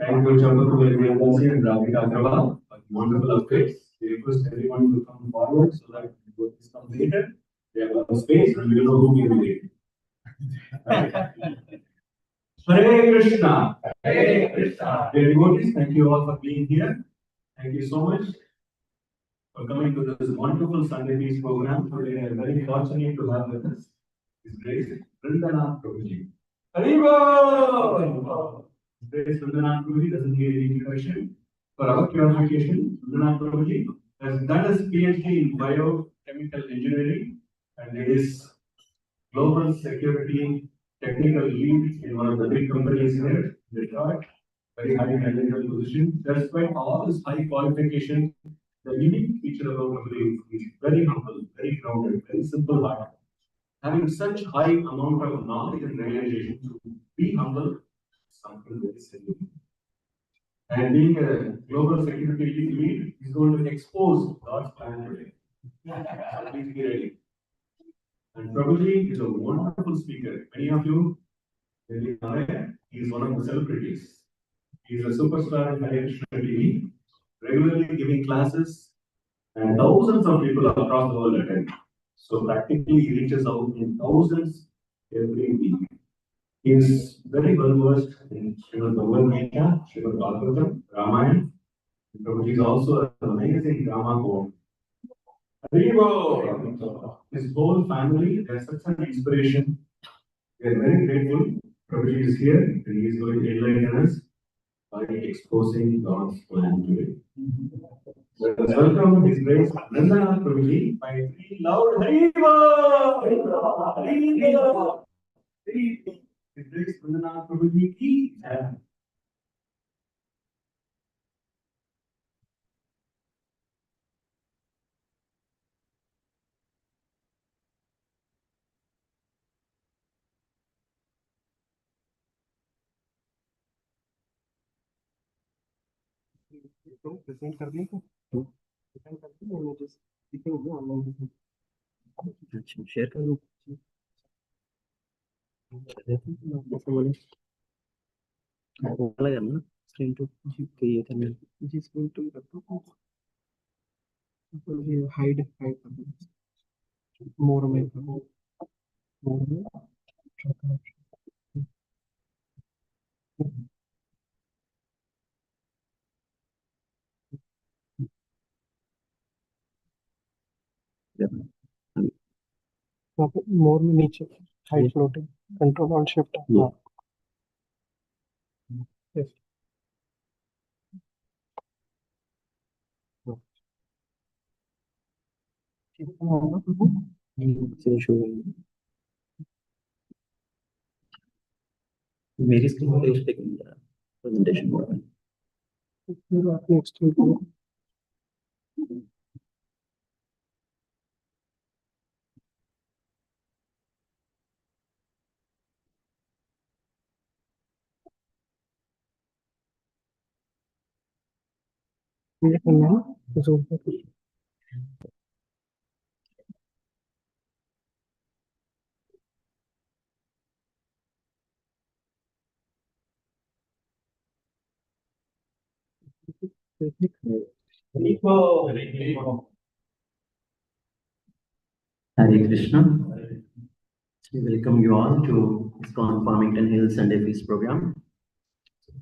Thank you, Chandra, and Radhika, wonderful updates. We request everyone to come forward so that work is completed. We have a space and we know who we will lead. Hare Krishna. Hare Krishna. Dear devotees, thank you all for being here. Thank you so much for coming to this wonderful Sunday Peace program. Today, I am very fortunate to have with us His Grace Vrindanath Prabhuji. Haribo! His Grace Vrindanath Prabhuji doesn't need any introduction. For our clarification, Vrindanath Prabhuji has done his PhD in biochemical engineering and is global security technical lead in one of the big companies here in Detroit. Very high managerial position. Despite all his high qualification, the unique feature about Prabhuji is very humble, very grounded, very simple heart. Having such high amount of knowledge and realization to be humble is something very simple. And being a global security lead, he's going to expose God's plan today. Please be ready. And Prabhuji is a wonderful speaker. Many of you will be aware, he is one of the celebrities. He is a superstar in Hare Krishna TV, regularly giving classes, and thousands of people across the world attend. So practically he reaches out in thousands every week. He is very well versed in Srimad Bhagavad Gita, Srimad Bhagavatam, Ramayana. Prabhuji is also an amazing drama poet. His whole family has such an inspiration. We are very grateful. Prabhuji is here and he is going to enlighten us by exposing God's plan today. Let us welcome His Grace Vrindanath Prabhuji by three loud Haribo! Haribo! His Grace Vrindanath Prabhuji ki jai. Present कर दें present कर दें मैं just दिखेंगे online अच्छा share कर दूं ऐसा बोले अलग है ना स्क्रीन टू जी ये था मैं जी स्क्रीन टू कर दूं ये हाइड हाइड कर दूं मोर में मोर में नीचे hide floating control alt shift yes मेरी स्क्रीन पे उस पे प्रेजेंटेशन हो रहा है फिर आप नेक्स्ट मुझे करना है ज़ूम पे Hare Krishna. We welcome you all to ISKCON Farmington Hills Sunday Feast program.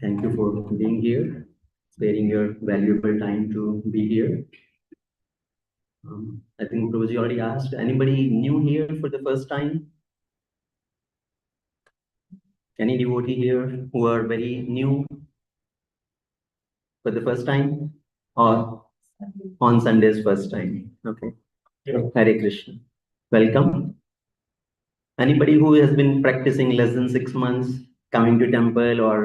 Thank you for being here, sparing your valuable time to be here. I think Prabhuji already asked, anybody new here for the first time? Any devotee here who are very new for the first time or on Sundays first time? Okay. Hare Krishna. Welcome. Anybody who has been practicing less than 6 months, coming to temple or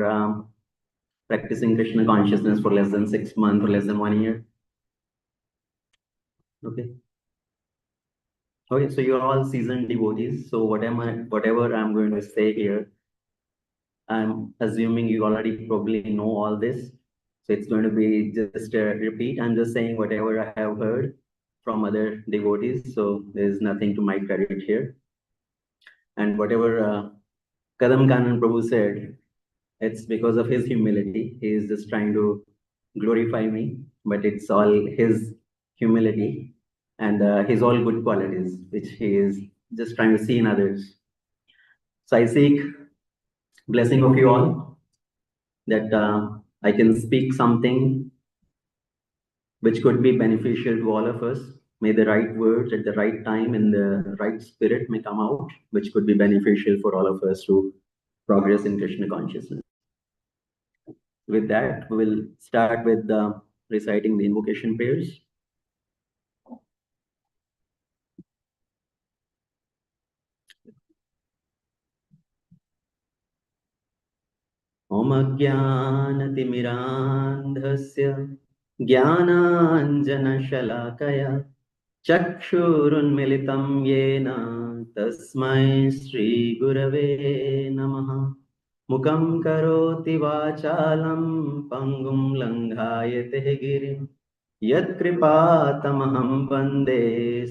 practicing Krishna consciousness for less than 6 months or less than 1 year? Okay. Okay, so you're all seasoned devotees. So whatever I'm going to say here, I'm assuming you already probably know all this. So it's going to be just a repeat. I'm just saying whatever I have heard from other devotees. So there's nothing to my credit here. And whatever Kadam Kanan Prabhu said, It's because of his humility. He is just trying to glorify me, but it's all his humility and his all good qualities, which he is just trying to see in others. So I seek blessing of you all that I can speak something which could be beneficial to all of us. May the right words at the right time and the right spirit may come out, which could be beneficial for all of us to progress in Krishna consciousness. With that, we will start with reciting the invocation prayers. Om Ajnanatimirandhasya Jnananjanashalakaya Chakshurunmilitam Yena Tasmai Shri Gurave Namaha Mukam Karoti Vachalam Pangum Langhayate Girim Yat Kripatamaham Vande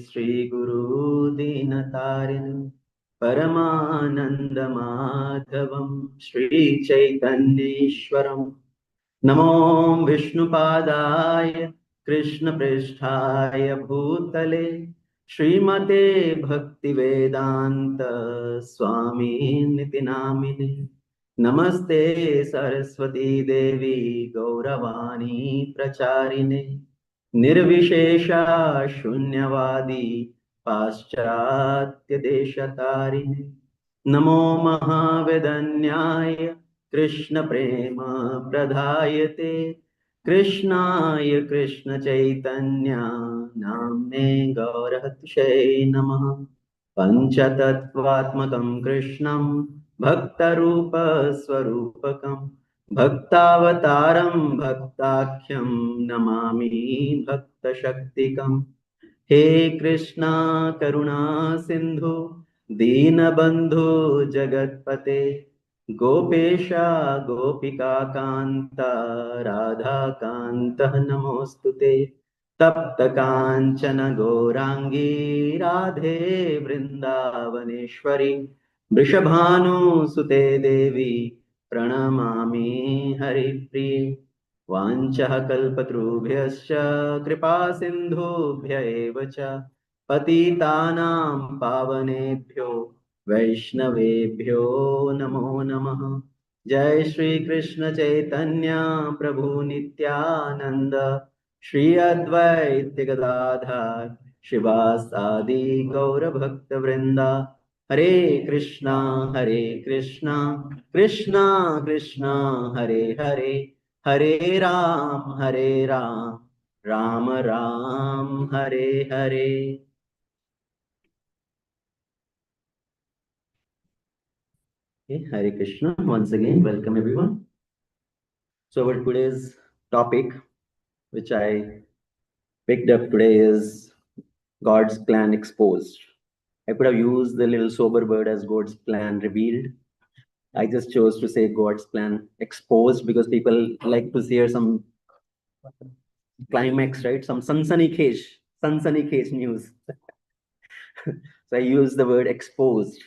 Shri Guru Dinatarin Paramanandamadhavam Shri Chaitanyeshwaram Namo Vishnupadaya Krishna Pristhaya Bhutale Srimate Bhaktivedanta Swami Niti Namine Namaste Saraswati Devi Gauravani Pracharine Nirvishesha Shunyavadi Paschatya Deshatarine Namo Mahavedanyaya Krishna Prema Pradhayate Krishnaya Krishna Chaitanya Namne Gaurahatushe Namaha Panchatattvatmakam Krishnam Bhaktarupa Swarupakam Bhaktavataram Bhaktakyam Namami Bhakta Shaktikam He Krishna Karuna Sindhu Deenabandhu Jagatpate Gopesha Gopika Kanta Radha Kanta Namostute Tapta Kanchana Gourangi Radhe Vrindavaneshwari Vrishabhanu Sute Devi Pranamami Haripriye वाञ्छः कल्पतरुभ्यश्च कृपा सिन्धुभ्य एव च पतितानां पावनेभ्यो वैष्णवेभ्यो नमो नमः जय श्री कृष्ण चैतन्य प्रभु नित्यानंद श्री अद्वैत गदाधर शिवासादि गौर भक्त वृंदा हरे Krishna Krishna Krishna Hare Hare Hare Ram Ram Ram Hare Hare. Okay, Hare Krishna. Once again, welcome everyone. So our today's topic, which I picked up today, is God's plan exposed. I could have used the little sober word as God's plan revealed. I just chose to say God's plan exposed because people like to hear some climax, right? Some sunsunny case news. So I use the word exposed.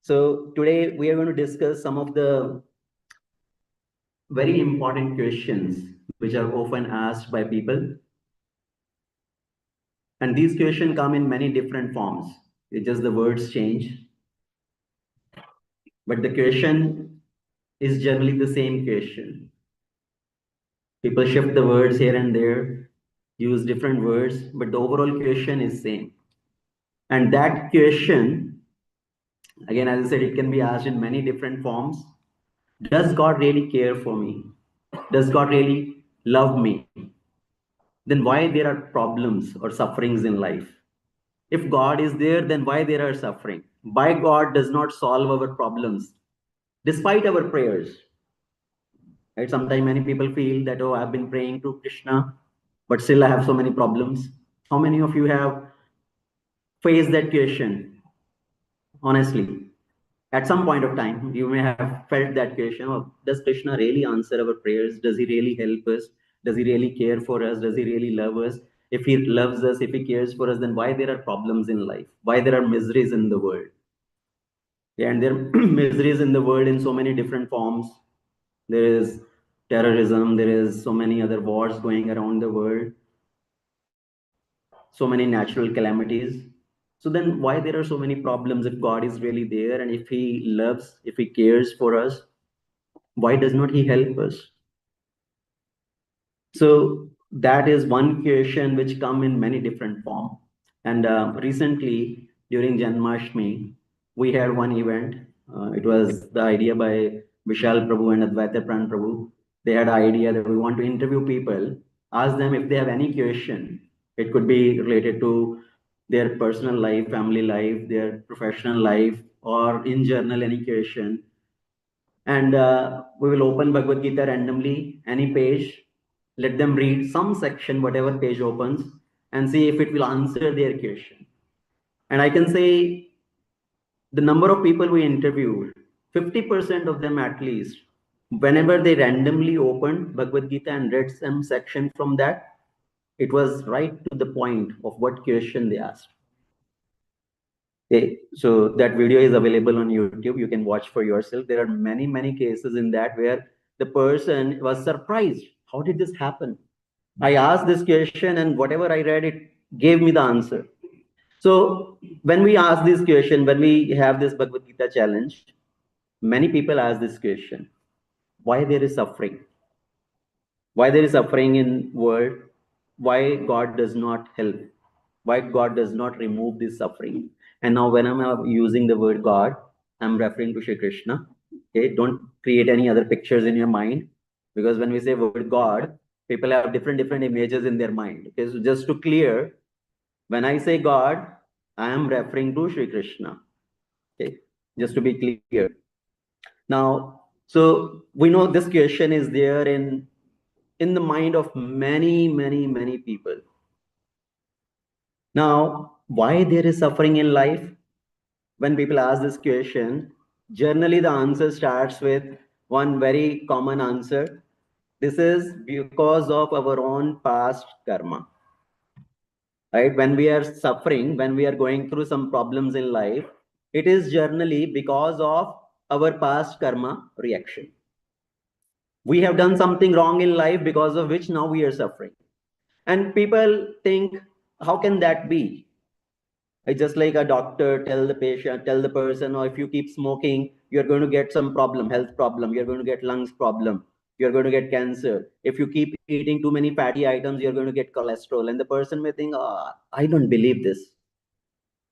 So today we are going to discuss some of the very important questions which are often asked by people. And these questions come in many different forms. It's just the words change. But the question is generally the same question. People shift the words here and there, use different words, but the overall question is same. And that question, again, as I said, it can be asked in many different forms. Does God really care for me? Does God really love me? Then why there are problems or sufferings in life? If God is there, then why there are suffering? Why God does not solve our problems despite our prayers? Right? Sometimes many people feel that, oh, I've been praying to Krishna, but still I have so many problems. How many of you have faced that question? Honestly, at some point of time, you may have felt that question, oh, does Krishna really answer our prayers? Does he really help us? Does he really care for us? Does he really love us? If he loves us, if he cares for us, then why there are problems in life? Why there are miseries in the world? And there are miseries in the world in so many different forms. There is terrorism, there is so many other wars going around the world, so many natural calamities. So then why there are so many problems if God is really there, and if he loves, if he cares for us, why does not he help us? So that is one question which come in many different form. And recently during Janmashtami, we had one event. It was the idea by Vishal Prabhu and Advaita Pran Prabhu. They had an idea that we want to interview people, ask them if they have any question. It could be related to their personal life, family life, their professional life, or in general any question. And we will open Bhagavad Gita randomly, any page, let them read some section, whatever page opens, and see if it will answer their question. And I can say the number of people we interviewed, 50% of them at least, whenever they randomly opened Bhagavad Gita and read some section from that, it was right to the point of what question they asked. Okay, so that video is available on YouTube. You can watch for yourself. There are many, many cases in that where the person was surprised. How did this happen? I asked this question and whatever I read, it gave me the answer. So when we ask this question, when we have this Bhagavad Gita challenge, many people ask this question: why there is suffering? Why there is suffering in world? Why God does not help? Why God does not remove this suffering? And now when I'm using the word God, I'm referring to Shri Krishna. Okay, don't create any other pictures in your mind, because when we say word God, people have different images in their mind. Okay, so just to clear, when I say God, I am referring to Shri Krishna. Okay, just to be clear. Now, so we know this question is there in the mind of many people. Now, why there is suffering in life? When people ask this question, generally the answer starts with one very common answer. This is because of our own past karma. Right? When we are suffering, when we are going through some problems in life, it is generally because of our past karma reaction. We have done something wrong in life because of which now we are suffering. And people think, how can that be? It's just like a doctor tell the patient, tell the person, or if you keep smoking, you're going to get some problem, health problem, you're going to get lungs problem, you're going to get cancer. If you keep eating too many fatty items, you're going to get cholesterol. And the person may think, oh, I don't believe this.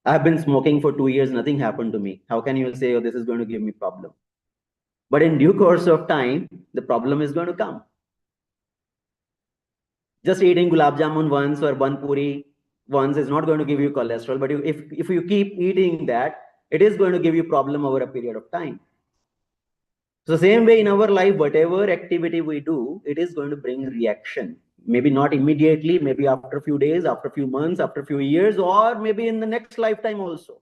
I've been smoking for 2 years, nothing happened to me. How can you say, oh, this is going to give me problem? But in due course of time, the problem is going to come. Just eating gulab jamun once or one puri once is not going to give you cholesterol, but if you keep eating that, it is going to give you problem over a period of time. So same way in our life, whatever activity we do, it is going to bring reaction. Maybe not immediately, maybe after a few days, after a few months, after a few years, or maybe in the next lifetime also.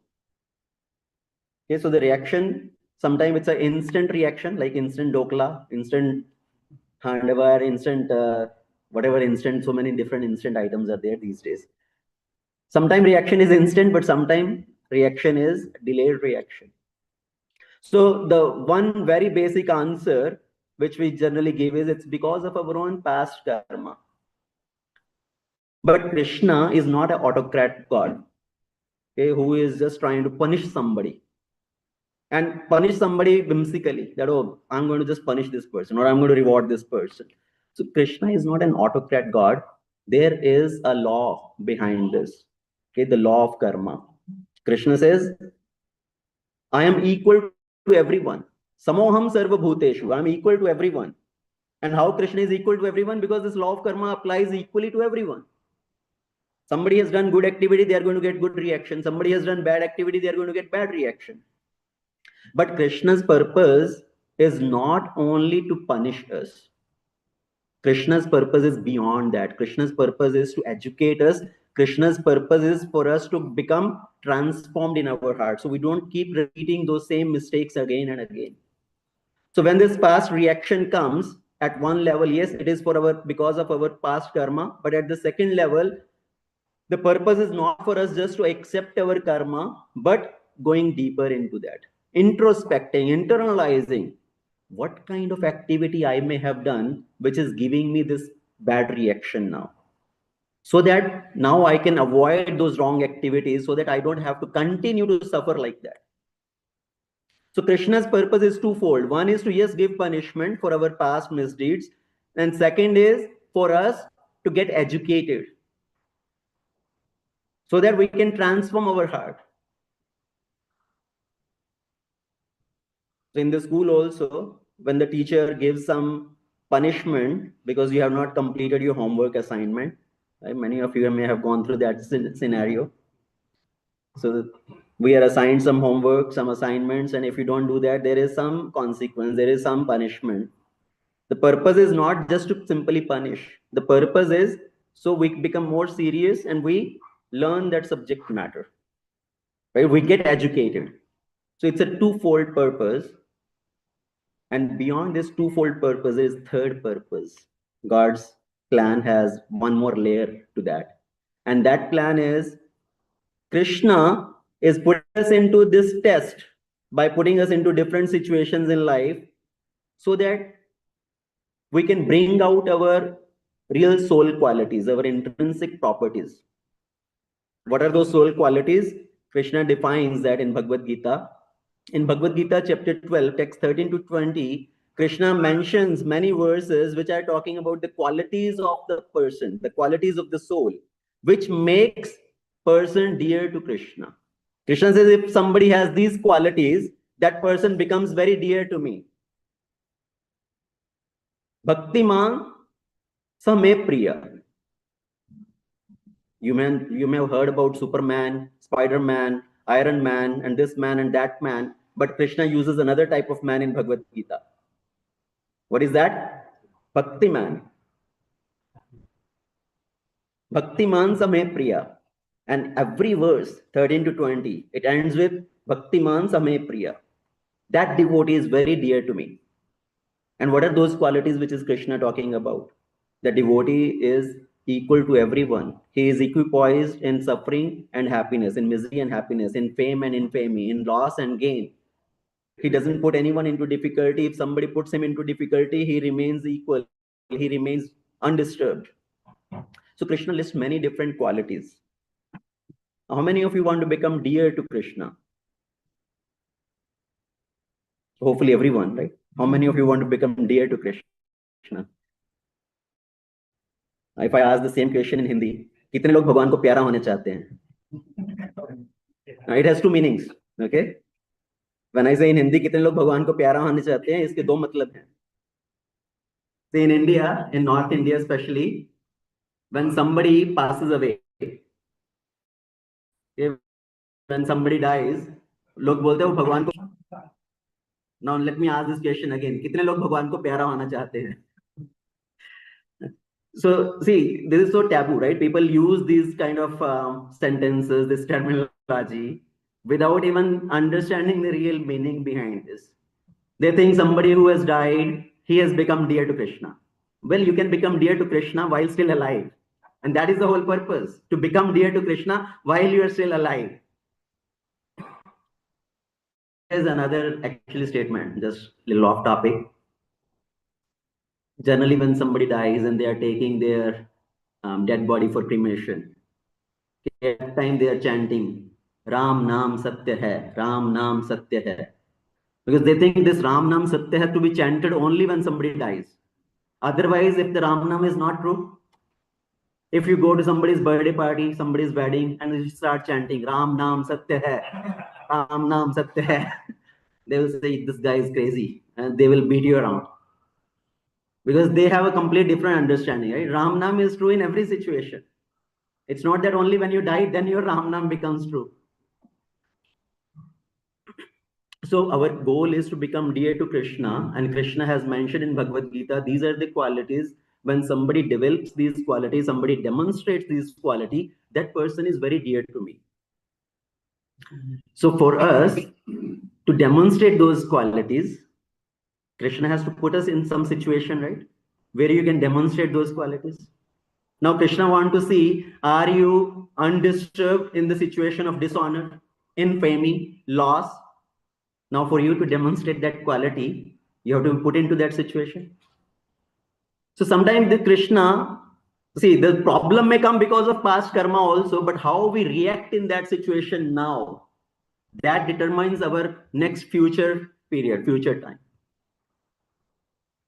Okay, so the reaction, sometimes it's an instant reaction, like instant dokla, instant handavar, instant whatever instant, so many different instant items are there these days. Sometimes reaction is instant, but sometimes reaction is delayed reaction. So the one very basic answer which we generally give is it's because of our own past karma. But Krishna is not an autocrat God, okay, who is just trying to punish somebody. And punish somebody whimsically, that, oh, I'm going to just punish this person, or I'm going to reward this person. So Krishna is not an autocrat God. There is a law behind this. Okay, the law of karma. Krishna says, I am equal to everyone. Samoham sarva bhuteshu. I am equal to everyone. And how Krishna is equal to everyone? Because this law of karma applies equally to everyone. Somebody has done good activity, they are going to get good reaction. Somebody has done bad activity, they are going to get bad reaction. But Krishna's purpose is not only to punish us. Krishna's purpose is beyond that. Krishna's purpose is to educate us. Krishna's purpose is for us to become transformed in our heart. So we don't keep repeating those same mistakes again and again. So when this past reaction comes at one level, yes, it is for because of our past karma. But at the second level, the purpose is not for us just to accept our karma, but going deeper into that. introspecting, internalizing what kind of activity I may have done, which is giving me this bad reaction now. So that now I can avoid those wrong activities so that I don't have to continue to suffer like that. So Krishna's purpose is twofold. One is to, yes, give punishment for our past misdeeds. And second is for us to get educated so that we can transform our heart. So in the school also, when the teacher gives some punishment because you have not completed your homework assignment, right? Many of you may have gone through that scenario. So we are assigned some homework, some assignments, and if you don't do that, there is some consequence, there is some punishment. The purpose is not just to simply punish. The purpose is so we become more serious and we learn that subject matter, right? We get educated. So it's a twofold purpose. And beyond this twofold purpose, there is third purpose. God's plan has one more layer to that. And that plan is Krishna is putting us into this test by putting us into different situations in life so that we can bring out our real soul qualities, our intrinsic properties. What are those soul qualities? Krishna defines that in Bhagavad Gita. In Bhagavad Gita, chapter 12, text 13 to 20, Krishna mentions many verses which are talking about the qualities of the person, the qualities of the soul, which makes person dear to Krishna. Krishna says, if somebody has these qualities, that person becomes very dear to me. Bhaktiman same priya. You may have heard about Superman, Spider-Man, Iron Man, and this man and that man, but Krishna uses another type of man in Bhagavad Gita. What is that? Bhakti man. Bhakti man same priya. And every verse, 13 to 20, it ends with Bhakti man same priya. That devotee is very dear to me. And what are those qualities which is Krishna talking about? The devotee is equal to everyone. He is equipoised in suffering and happiness, in misery and happiness, in fame and infamy, in loss and gain. He doesn't put anyone into difficulty. If somebody puts him into difficulty, he remains equal. He remains undisturbed. So Krishna lists many different qualities. How many of you want to become dear to Krishna? Hopefully everyone, right? How many of you want to become dear to Krishna? If I ask the same question in Hindi, कितने लोग भगवान को प्यारा होने चाहते हैं? It has two meanings, okay? When I say in Hindi, कितने लोग भगवान को प्यारा होने चाहते हैं, इसके दो मतलब हैं. See, in India, in North India especially, when somebody passes away, when somebody dies, लोग बोलते हैं वो भगवान को. Now let me ask this question again. कितने लोग भगवान को प्यारा होना चाहते हैं? So see, this is so taboo, right? People use these kind of sentences, this terminology, without even understanding the real meaning behind this. They think somebody who has died, he has become dear to Krishna. Well, you can become dear to Krishna while still alive. And that is the whole purpose, to become dear to Krishna while you are still alive. There's another actually statement, just a little off topic. Generally, when somebody dies and they are taking their dead body for cremation, at that time they are chanting, Ram Naam Satya Hai, Ram Naam Satya Hai. Because they think this Ram Naam Satya Hai to be chanted only when somebody dies. Otherwise, if the Ram Naam is not true, if you go to somebody's birthday party, somebody's wedding, and you start chanting Ram Naam Satya Hai, Ram Naam Satya Hai, they will say this guy is crazy and they will beat you around. Because they have a complete different understanding, right? Ram Naam is true in every situation. It's not that only when you die, then your Ram Naam becomes true. So our goal is to become dear to Krishna, and Krishna has mentioned in Bhagavad Gita, these are the qualities. When somebody develops these qualities, somebody demonstrates these qualities, that person is very dear to me. So for us to demonstrate those qualities, Krishna has to put us in some situation, right? Where you can demonstrate those qualities. Now Krishna wants to see, are you undisturbed in the situation of dishonor, infamy, loss? Now, for you to demonstrate that quality, you have to be put into that situation. So sometimes the Krishna, see, the problem may come because of past karma also, but how we react in that situation now, that determines our next future period, future time.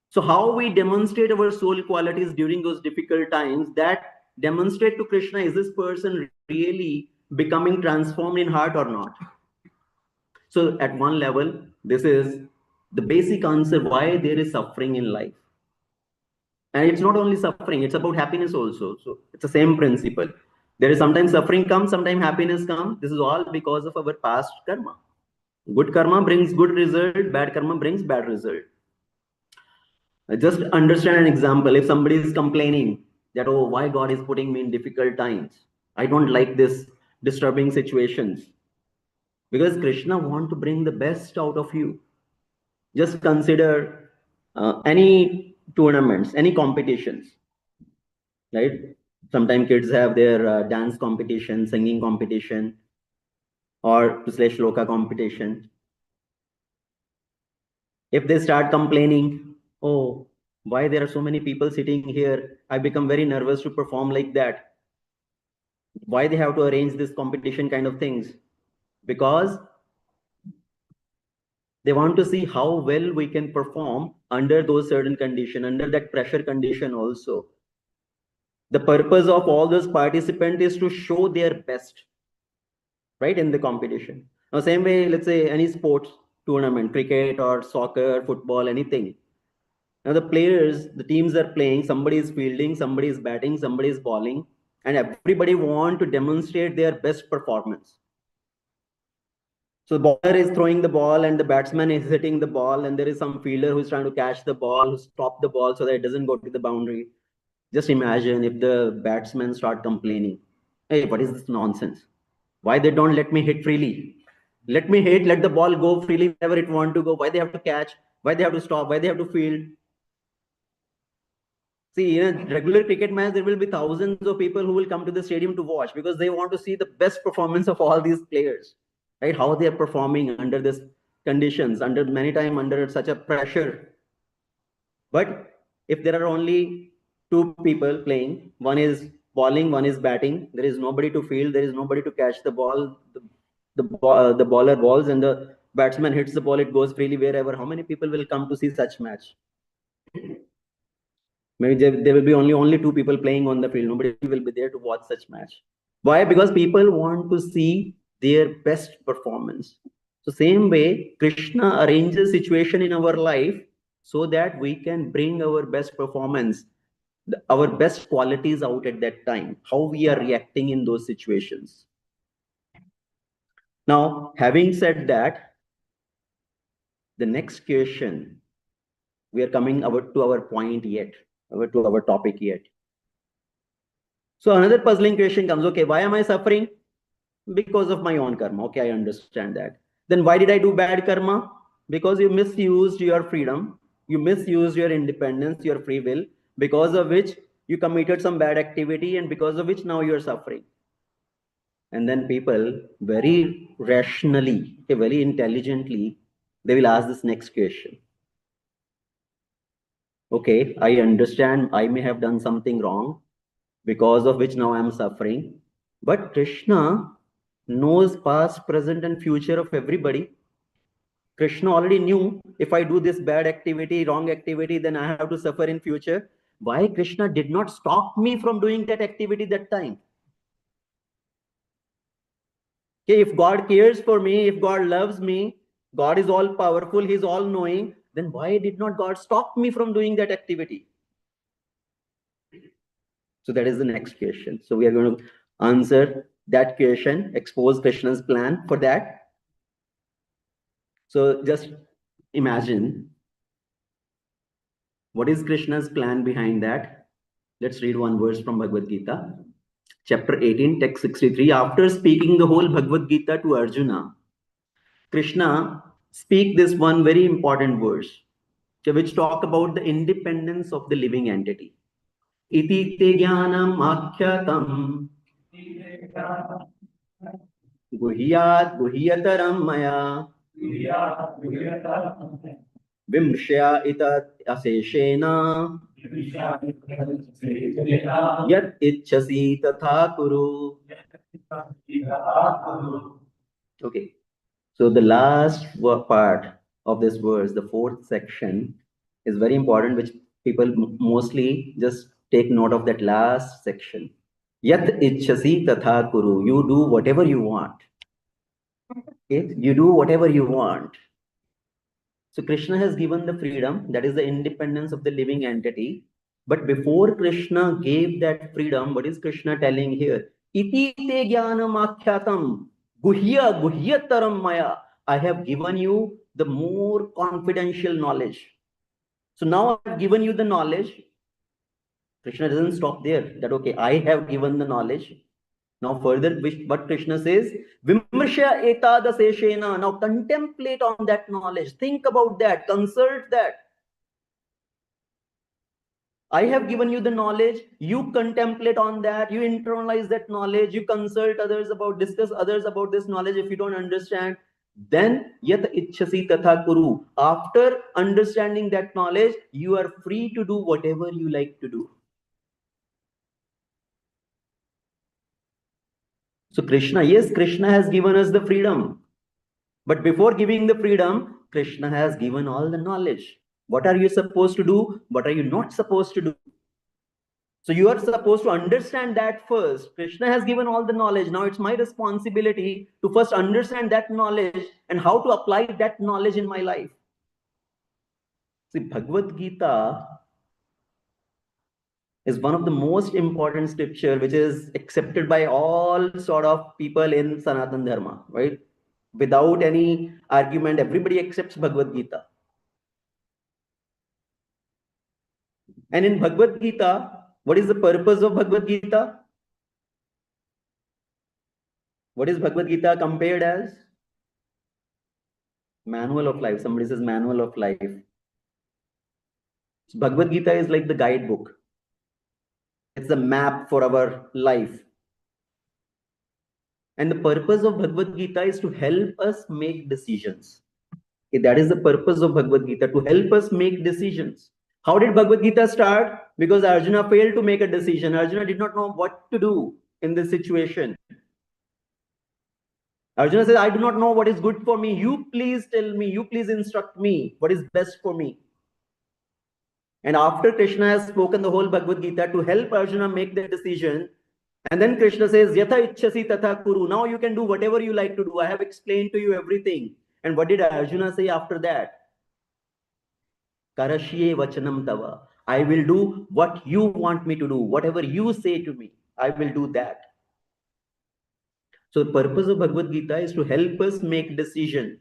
So how we demonstrate our soul qualities during those difficult times, that demonstrate to Krishna, is this person really becoming transformed in heart or not? So at one level, this is the basic answer why there is suffering in life. And it's not only suffering, it's about happiness also. So it's the same principle. There is sometimes suffering comes, sometimes happiness comes. This is all because of our past karma. Good karma brings good result, bad karma brings bad result. Just understand an example. If somebody is complaining that, oh, why God is putting me in difficult times? I don't like this disturbing situations. Because Krishna wants to bring the best out of you. Just consider any tournaments, any competitions, right? Sometimes kids have their dance competition, singing competition, or slash shloka competition. If they start complaining, oh, why there are so many people sitting here? I become very nervous to perform like that. Why they have to arrange this competition kind of things? Because they want to see how well we can perform under those certain condition, under that pressure condition also. The purpose of all those participants is to show their best, right, in the competition. Now, same way, let's say any sports tournament, cricket or soccer, football, anything. Now the players, the teams are playing, somebody is fielding, somebody is batting, somebody is bowling, and everybody want to demonstrate their best performance. So the bowler is throwing the ball and the batsman is hitting the ball, and there is some fielder who's trying to catch the ball, who stop the ball so that it doesn't go to the boundary. Just imagine if the batsmen start complaining, hey, what is this nonsense? Why they don't let me hit freely? Let me hit, let the ball go freely wherever it want to go. Why they have to catch? Why they have to stop? Why they have to field? See, in a regular cricket match, there will be thousands of people who will come to the stadium to watch because they want to see the best performance of all these players, right? How they are performing under these conditions, under many times under such a pressure. But if there are only two people playing, one is bowling, one is batting, there is nobody to field, there is nobody to catch the ball. The bowler balls and the batsman hits the ball, it goes freely wherever. How many people will come to see such match? Maybe there will be only two people playing on the field. Nobody will be there to watch such match. Why? Because people want to see their best performance. So same way, Krishna arranges situation in our life so that we can bring our best performance, our best qualities out at that time, how we are reacting in those situations. Now, having said that, the next question, we are coming to our point yet, to our topic yet. So another puzzling question comes, okay, why am I suffering? Because of my own karma. Okay, I understand that. Then why did I do bad karma? Because you misused your freedom, you misused your independence, your free will, because of which you committed some bad activity and because of which now you're suffering. And then people very rationally, okay, very intelligently, they will ask this next question. Okay, I understand I may have done something wrong, because of which now I'm suffering. But Krishna knows past, present, and future of everybody. Krishna already knew if I do this bad activity, wrong activity, then I have to suffer in future. Why Krishna did not stop me from doing that activity that time? Okay, if God cares for me, if God loves me, God is all powerful, He's all knowing, then why did not God stop me from doing that activity? So that is the next question. So we are going to answer that question, expose Krishna's plan for that. So just imagine, what is Krishna's plan behind that? Let's read one verse from Bhagavad Gita, chapter 18, text 63. After speaking the whole Bhagavad Gita to Arjuna, Krishna speak this one very important verse, which talk about the independence of the living entity. Iti te jnanam akhyatam guhyat guhyataram maya Vimshya ita aseshena yat ichchasi tatha kuru. Okay. So the last part of this verse, the fourth section, is very important, which people mostly just take note of that last section. Yat ichchasi tatha kuru. You do whatever you want. Okay? You do whatever you want. So Krishna has given the freedom, that is the independence of the living entity. But before Krishna gave that freedom, what is Krishna telling here? Iti te jnanam akyatam guhya guhyataram maya. I have given you the more confidential knowledge. So now I have given you the knowledge. Krishna doesn't stop there. That okay, I have given the knowledge. Now further, what Krishna says, Vimarsha etadaseshena. Now contemplate on that knowledge. Think about that. Consult that. I have given you the knowledge. You contemplate on that. You internalize that knowledge. You consult others about, discuss others about this knowledge. If you don't understand, then yat ichchasi tatha kuru. After understanding that knowledge, you are free to do whatever you like to do. So Krishna, yes, Krishna has given us the freedom. But before giving the freedom, Krishna has given all the knowledge. What are you supposed to do? What are you not supposed to do? So you are supposed to understand that first. Krishna has given all the knowledge. Now it's my responsibility to first understand that knowledge and how to apply that knowledge in my life. See, Bhagavad Gita is one of the most important scripture which is accepted by all sort of people in Sanatana Dharma, right? Without any argument, everybody accepts Bhagavad Gita. And in Bhagavad Gita, what is the purpose of Bhagavad Gita? What is Bhagavad Gita compared as? Manual of life. Somebody says manual of life. So Bhagavad Gita is like the guidebook. It's the map for our life. And the purpose of Bhagavad Gita is to help us make decisions. Okay, that is the purpose of Bhagavad Gita, to help us make decisions. How did Bhagavad Gita start? Because Arjuna failed to make a decision. Arjuna did not know what to do in this situation. Arjuna says, I do not know what is good for me. You please tell me, you please instruct me what is best for me. And after Krishna has spoken the whole Bhagavad Gita to help Arjuna make the decision, and then Krishna says, Yatha ichchasi tatha kuru. Now you can do whatever you like to do. I have explained to you everything. And what did Arjuna say after that? Karashye vachanam tava. I will do what you want me to do. Whatever you say to me, I will do that. So the purpose of Bhagavad Gita is to help us make decision.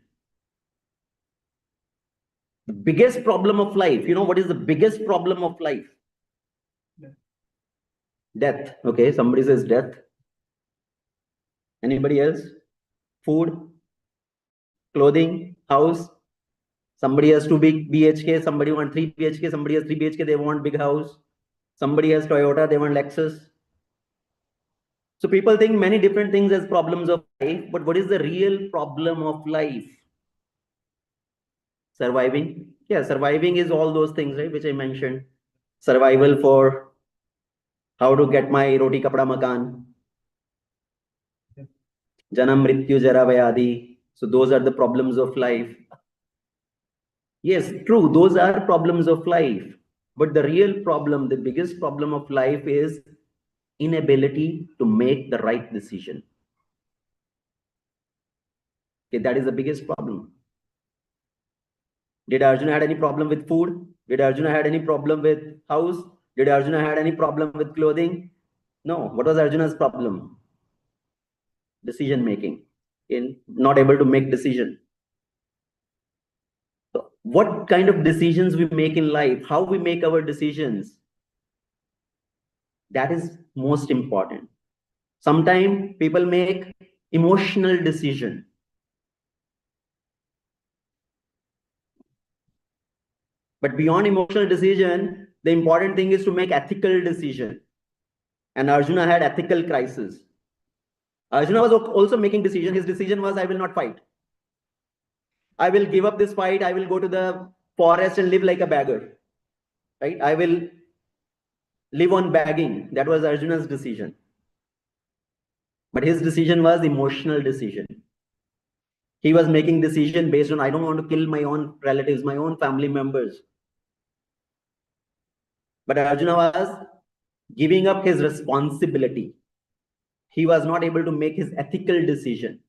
The biggest problem of life, you know what is the biggest problem of life? Death. Okay, somebody says death. Anybody else? Food, clothing, house. Somebody has 2 big BHK, somebody wants 3 BHK, somebody has 3 BHK, they want big house. Somebody has Toyota, they want Lexus. So people think many different things as problems of life, but what is the real problem of life? Surviving. Yeah, surviving is all those things, right, which I mentioned. Survival for how to get my roti kapda makan. Janam mrityu jara vyadhi. So those are the problems of life. Yes, true, those are problems of life. But the real problem, the biggest problem of life is inability to make the right decision. Okay, that is the biggest problem. Did Arjuna had any problem with food? Did Arjuna had any problem with house? Did Arjuna had any problem with clothing? No. What was Arjuna's problem? Decision making. In not able to make decision. So what kind of decisions we make in life, how we make our decisions, that is most important. Sometimes people make emotional decision. But beyond emotional decision, the important thing is to make ethical decision. And Arjuna had ethical crisis. Arjuna was also making decision. His decision was, I will not fight. I will give up this fight. I will go to the forest and live like a beggar, right? I will live on begging. That was Arjuna's decision. But his decision was emotional decision. He was making decision based on, I don't want to kill my own relatives, my own family members. But Arjuna was giving up his responsibility. He was not able to make his ethical decision.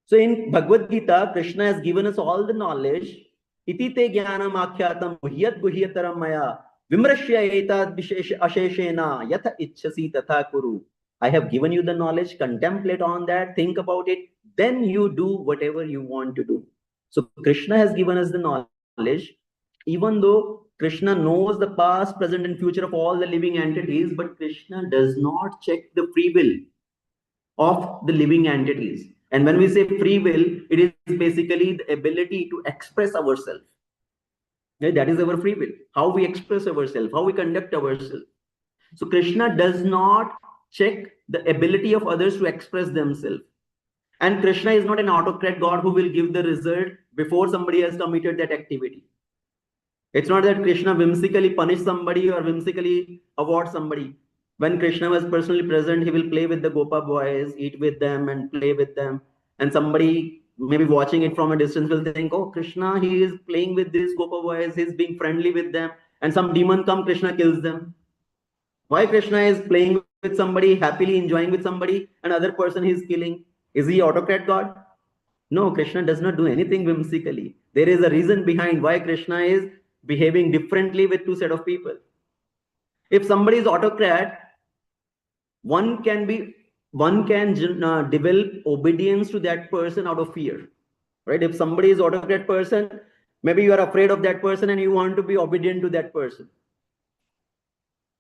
So in Bhagavad Gita, Krishna has given us all the knowledge. Iti te jnanam akyatam guhyat guhyataram maya vimrashya etad asheshena yatha ichchasi tatha kuru. I have given you the knowledge, contemplate on that, think about it, then you do whatever you want to do. So Krishna has given us the knowledge, even though Krishna knows the past, present, and future of all the living entities, but Krishna does not check the free will of the living entities. And when we say free will, it is basically the ability to express ourselves. Yeah, that is our free will. How we express ourselves, how we conduct ourselves. So Krishna does not check the ability of others to express themselves. And Krishna is not an autocrat God who will give the result before somebody has committed that activity. It's not that Krishna whimsically punish somebody or whimsically award somebody. When Krishna was personally present, he will play with the Gopa boys, eat with them and play with them. And somebody maybe watching it from a distance will think, oh, Krishna, he is playing with these Gopa boys, he's being friendly with them. And some demon come, Krishna kills them. Why Krishna is playing with somebody, happily enjoying with somebody, and other person he is killing? Is he autocrat God? No, Krishna does not do anything whimsically. There is a reason behind why Krishna is behaving differently with two set of people. If somebody is autocrat, one can develop obedience to that person out of fear, right? If somebody is autocrat person, maybe you are afraid of that person and you want to be obedient to that person.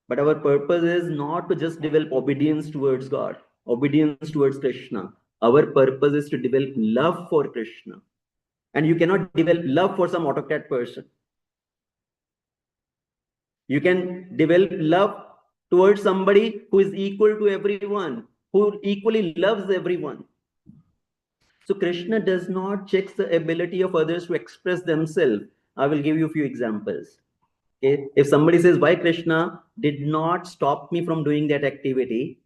But our purpose is not to just develop obedience towards God, obedience towards Krishna. Our purpose is to develop love for Krishna. And you cannot develop love for some autocrat person. You can develop love towards somebody who is equal to everyone, who equally loves everyone. So Krishna does not check the ability of others to express themselves. I will give you a few examples. Okay? If somebody says, why Krishna did not stop me from doing that activity,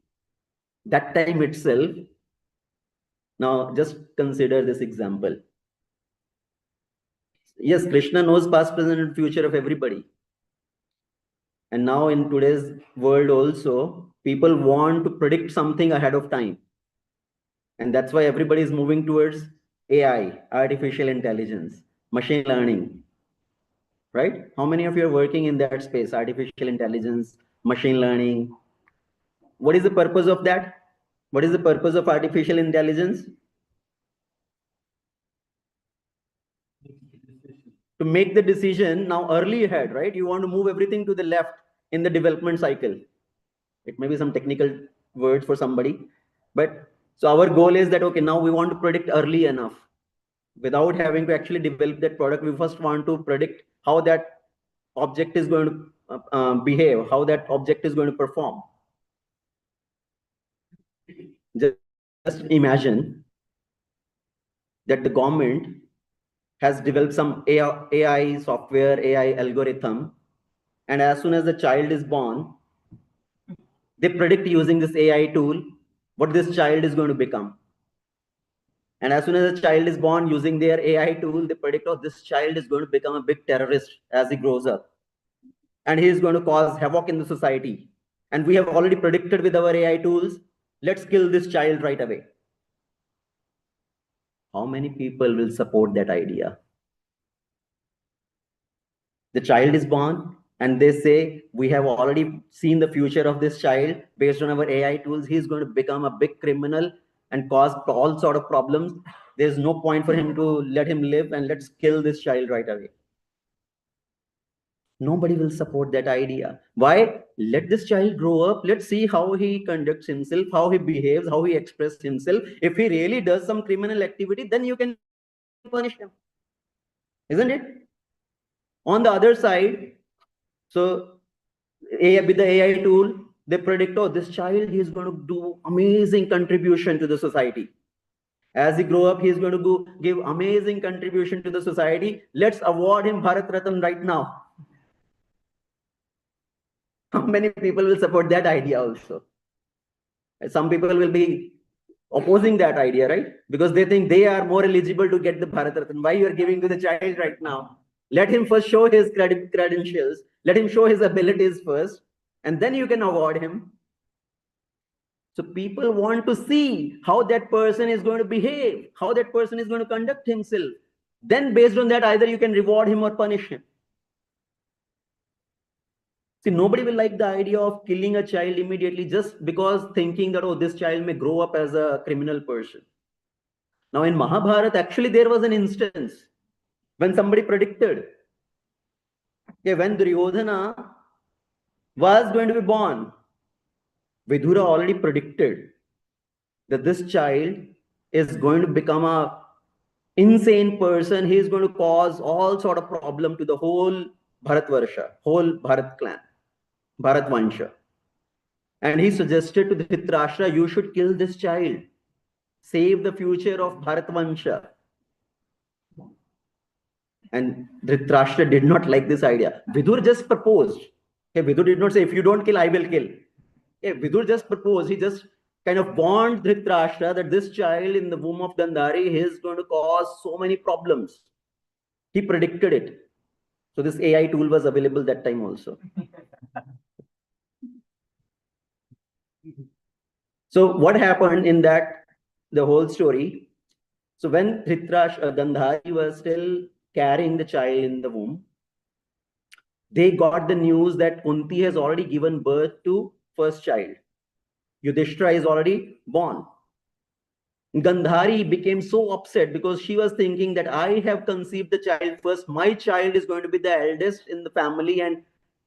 that time itself, now just consider this example. Yes, Krishna knows past, present, and future of everybody. And now in today's world also, people want to predict something ahead of time. And that's why everybody is moving towards AI, artificial intelligence, machine learning, right? How many of you are working in that space, artificial intelligence, machine learning? What is the purpose of that? What is the purpose of artificial intelligence? To make the decision now early ahead, right? You want to move everything to the left in the development cycle. It may be some technical words for somebody, but so our goal is that, okay, now we want to predict early enough without having to actually develop that product. We first want to predict how that object is going to behave, how that object is going to perform. Just imagine that the government has developed some AI software, AI algorithm, and as soon as the child is born, they predict using this AI tool what this child is going to become. And as soon as the child is born using their AI tool, they predict, oh, this child is going to become a big terrorist as he grows up. And he is going to cause havoc in the society. And we have already predicted with our AI tools, let's kill this child right away. How many people will support that idea? The child is born and they say, we have already seen the future of this child based on our AI tools. He's going to become a big criminal and cause all sort of problems. There's no point for him to let him live, and let's kill this child right away. Nobody will support that idea. Why? Let this child grow up. Let's see how he conducts himself, how he behaves, how he expresses himself. If he really does some criminal activity, then you can punish him. Isn't it? On the other side, so with the AI tool, they predict, oh, this child is going to do amazing contribution to the society. As he grow up, he is going to go give amazing contribution to the society. Let's award him Bharat Ratan right now. How many people will support that idea also? Some people will be opposing that idea, right? Because they think they are more eligible to get the Bharat Ratan. Why you are giving to the child right now? Let him first show his credentials. Let him show his abilities first, and then you can award him. So people want to see how that person is going to behave, how that person is going to conduct himself. Then based on that, either you can reward him or punish him. See, nobody will like the idea of killing a child immediately just because thinking that, oh, this child may grow up as a criminal person. Now in Mahabharata, actually there was an instance when somebody predicted, okay, when Duryodhana was going to be born, Vidura already predicted that this child is going to become a insane person. He is going to cause all sort of problem to the whole Bharatvarsha, whole Bharat clan, Bharat Vansha. And he suggested to Dhritarashtra, you should kill this child. Save the future of Bharat Vansha. And Dhritarashtra did not like this idea. Vidur just proposed. Okay, Vidur did not say, if you don't kill, I will kill. Okay, Vidur just proposed. He just kind of warned Dhritarashtra that this child in the womb of Gandhari is going to cause so many problems. He predicted it. So this AI tool was available that time also. So what happened in that, the whole story? So when Gandhari was still carrying the child in the womb, they got the news that Kunti has already given birth to first child. Yudhishthira is already born. Gandhari became so upset because she was thinking that I have conceived the child first. My child is going to be the eldest in the family, and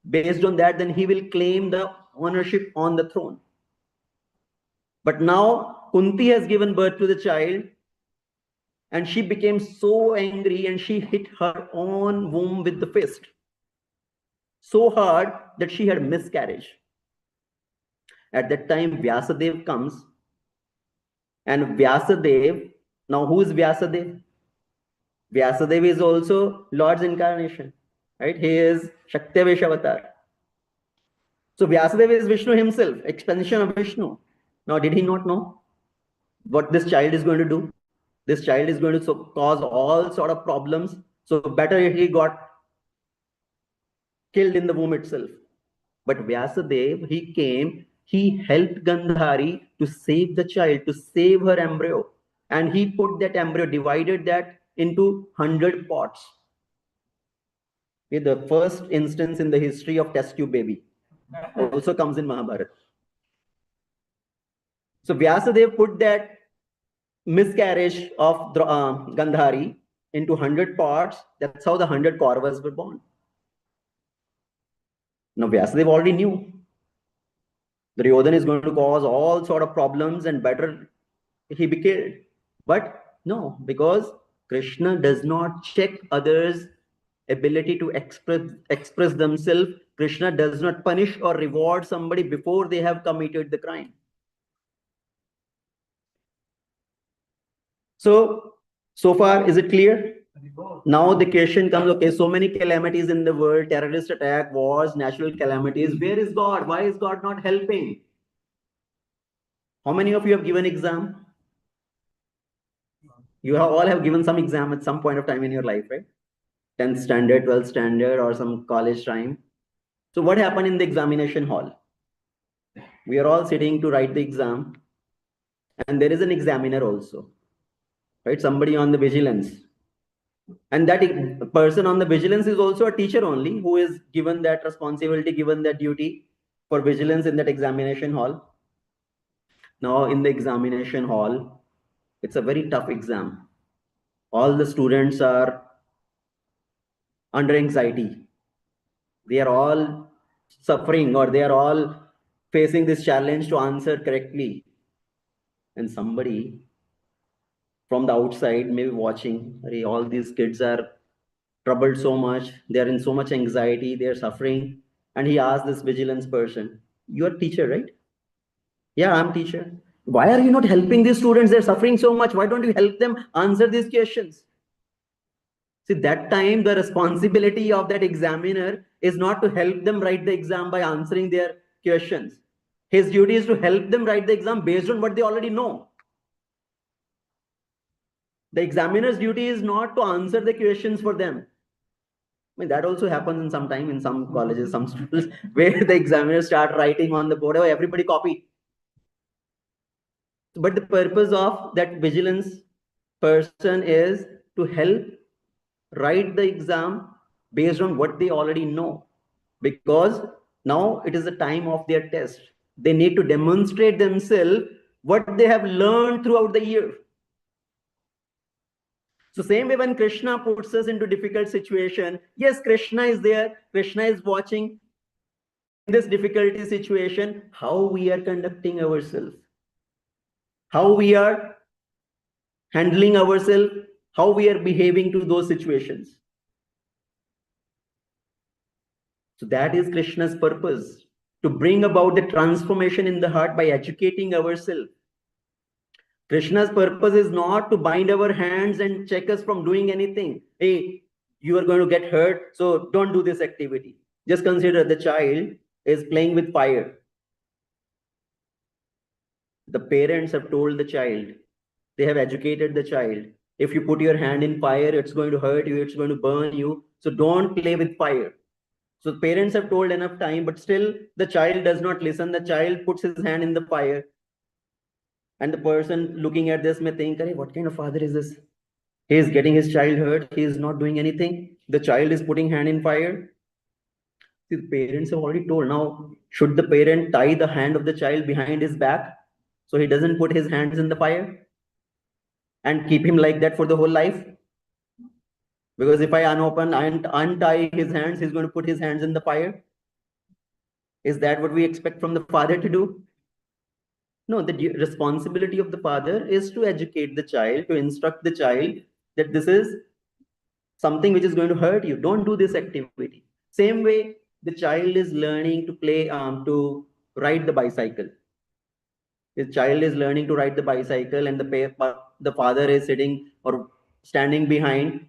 based on that, then he will claim the ownership on the throne. But now Kunti has given birth to the child, and she became so angry and she hit her own womb with the fist so hard that she had miscarriage. At that time, Vyasadev comes, and Vyasadev, now who is Vyasadev? Vyasadev is also Lord's incarnation, right? He is Shaktivesh avatar. So Vyasadev is Vishnu himself, expansion of Vishnu. Now, did he not know what this child is going to do? This child is going to cause all sort of problems. So better if he got killed in the womb itself. But Vyasadev, he came, he helped Gandhari to save the child, to save her embryo. And he put that embryo, divided that into 100 pots. Okay, the first instance in the history of test tube baby also comes in Mahabharata. So Vyasadev put that miscarriage of Gandhari into 100 pots. That's how the 100 Kauravas were born. Now Vyasadev already knew Duryodhana is going to cause all sort of problems and better he be killed. But no, because Krishna does not check others' ability to express themselves. Krishna does not punish or reward somebody before they have committed the crime. So far, is it clear? Now the question comes, okay, so many calamities in the world, terrorist attack, wars, natural calamities. Where is God? Why is God not helping? How many of you have given exam? You all have given some exam at some point of time in your life, right? 10th standard, 12th standard, or some college time. So what happened in the examination hall? We are all sitting to write the exam, and there is an examiner also, right? Somebody on the vigilance. And that person on the vigilance is also a teacher only, who is given that responsibility, given that duty for vigilance in that examination hall. Now in the examination hall, it's a very tough exam. All the students are under anxiety. They are all suffering, or they are all facing this challenge to answer correctly. And somebody from the outside may be watching, all these kids are troubled so much, they are in so much anxiety, they are suffering. And he asked this vigilance person, you are teacher, right? Yeah, I'm teacher. Why are you not helping these students? They're suffering so much. Why don't you help them answer these questions? See, that time the responsibility of that examiner is not to help them write the exam by answering their questions. His duty is to help them write the exam based on what they already know. The examiner's duty is not to answer the questions for them. I mean, that also happens in some time in some colleges, some schools, where the examiners start writing on the board, oh, everybody copy. But the purpose of that vigilance person is to help write the exam based on what they already know. Because now it is the time of their test. They need to demonstrate themselves what they have learned throughout the year. So same way when Krishna puts us into difficult situation, yes, Krishna is there, Krishna is watching in this difficulty situation, how we are conducting ourselves, how we are handling ourselves, how we are behaving to those situations. So that is Krishna's purpose, to bring about the transformation in the heart by educating ourselves. Krishna's purpose is not to bind our hands and check us from doing anything. Hey, you are going to get hurt, so don't do this activity. Just consider the child is playing with fire. The parents have told the child, they have educated the child. If you put your hand in fire, it's going to hurt you, it's going to burn you. So don't play with fire. So parents have told enough time, but still the child does not listen. The child puts his hand in the fire. And the person looking at this may think, what kind of father is this? He is getting his child hurt. He is not doing anything. The child is putting hand in fire. See, the parents have already told. Now, should the parent tie the hand of the child behind his back so he doesn't put his hands in the fire and keep him like that for the whole life? Because if I unopen and untie his hands, he's going to put his hands in the fire. Is that what we expect from the father to do? No, the responsibility of the father is to educate the child, to instruct the child that this is something which is going to hurt you. Don't do this activity. Same way, the child is learning to play, to ride the bicycle. The child is learning to ride the bicycle, and the father is sitting or standing behind.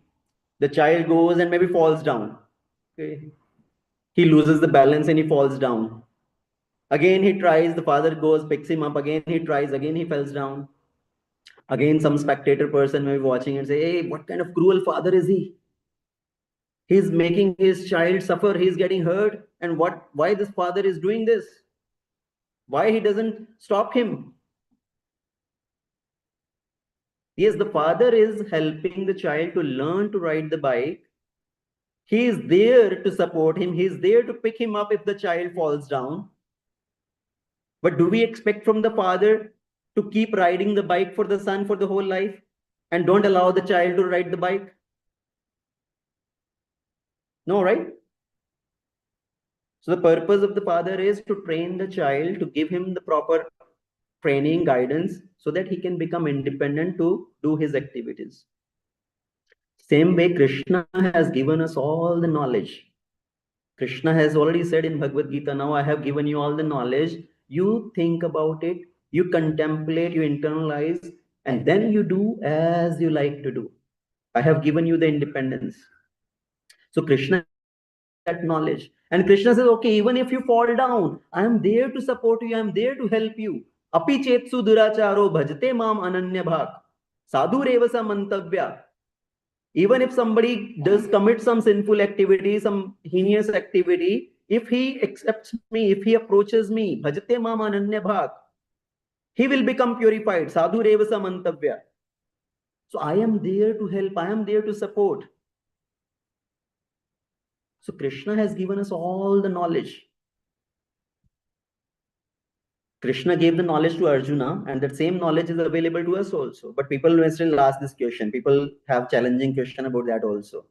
The child goes and maybe falls down. Okay. He loses the balance and he falls down. Again, he tries, the father goes, picks him up, again he tries, again he falls down. Again, some spectator person may be watching and say, hey, what kind of cruel father is he? He's making his child suffer, he's getting hurt. And why this father is doing this? Why he doesn't stop him? Yes, the father is helping the child to learn to ride the bike. He is there to support him. He is there to pick him up if the child falls down. But do we expect from the father to keep riding the bike for the son for the whole life and don't allow the child to ride the bike? No, right? So the purpose of the father is to train the child, to give him the proper training, guidance, so that he can become independent to do his activities. Same way, Krishna has given us all the knowledge. Krishna has already said in Bhagavad Gita, now I have given you all the knowledge. You think about it, you contemplate, you internalize, and then you do as you like to do. I have given you the independence. So Krishna that knowledge. And Krishna says, okay, even if you fall down, I am there to support you, I am there to help you. Api chetsu duracharo bhajate mam ananya bhak. Sadhu revasa mantavya. Even if somebody does commit some sinful activity, some heinous activity, if he accepts me, if he approaches me, bhajate mam ananya bhak, he will become purified. Sadhu revasa mantavya. So I am there to help, I am there to support. So Krishna has given us all the knowledge. Krishna gave the knowledge to Arjuna, and that same knowledge is available to us also. But people may still ask this question. People have challenging question about that also.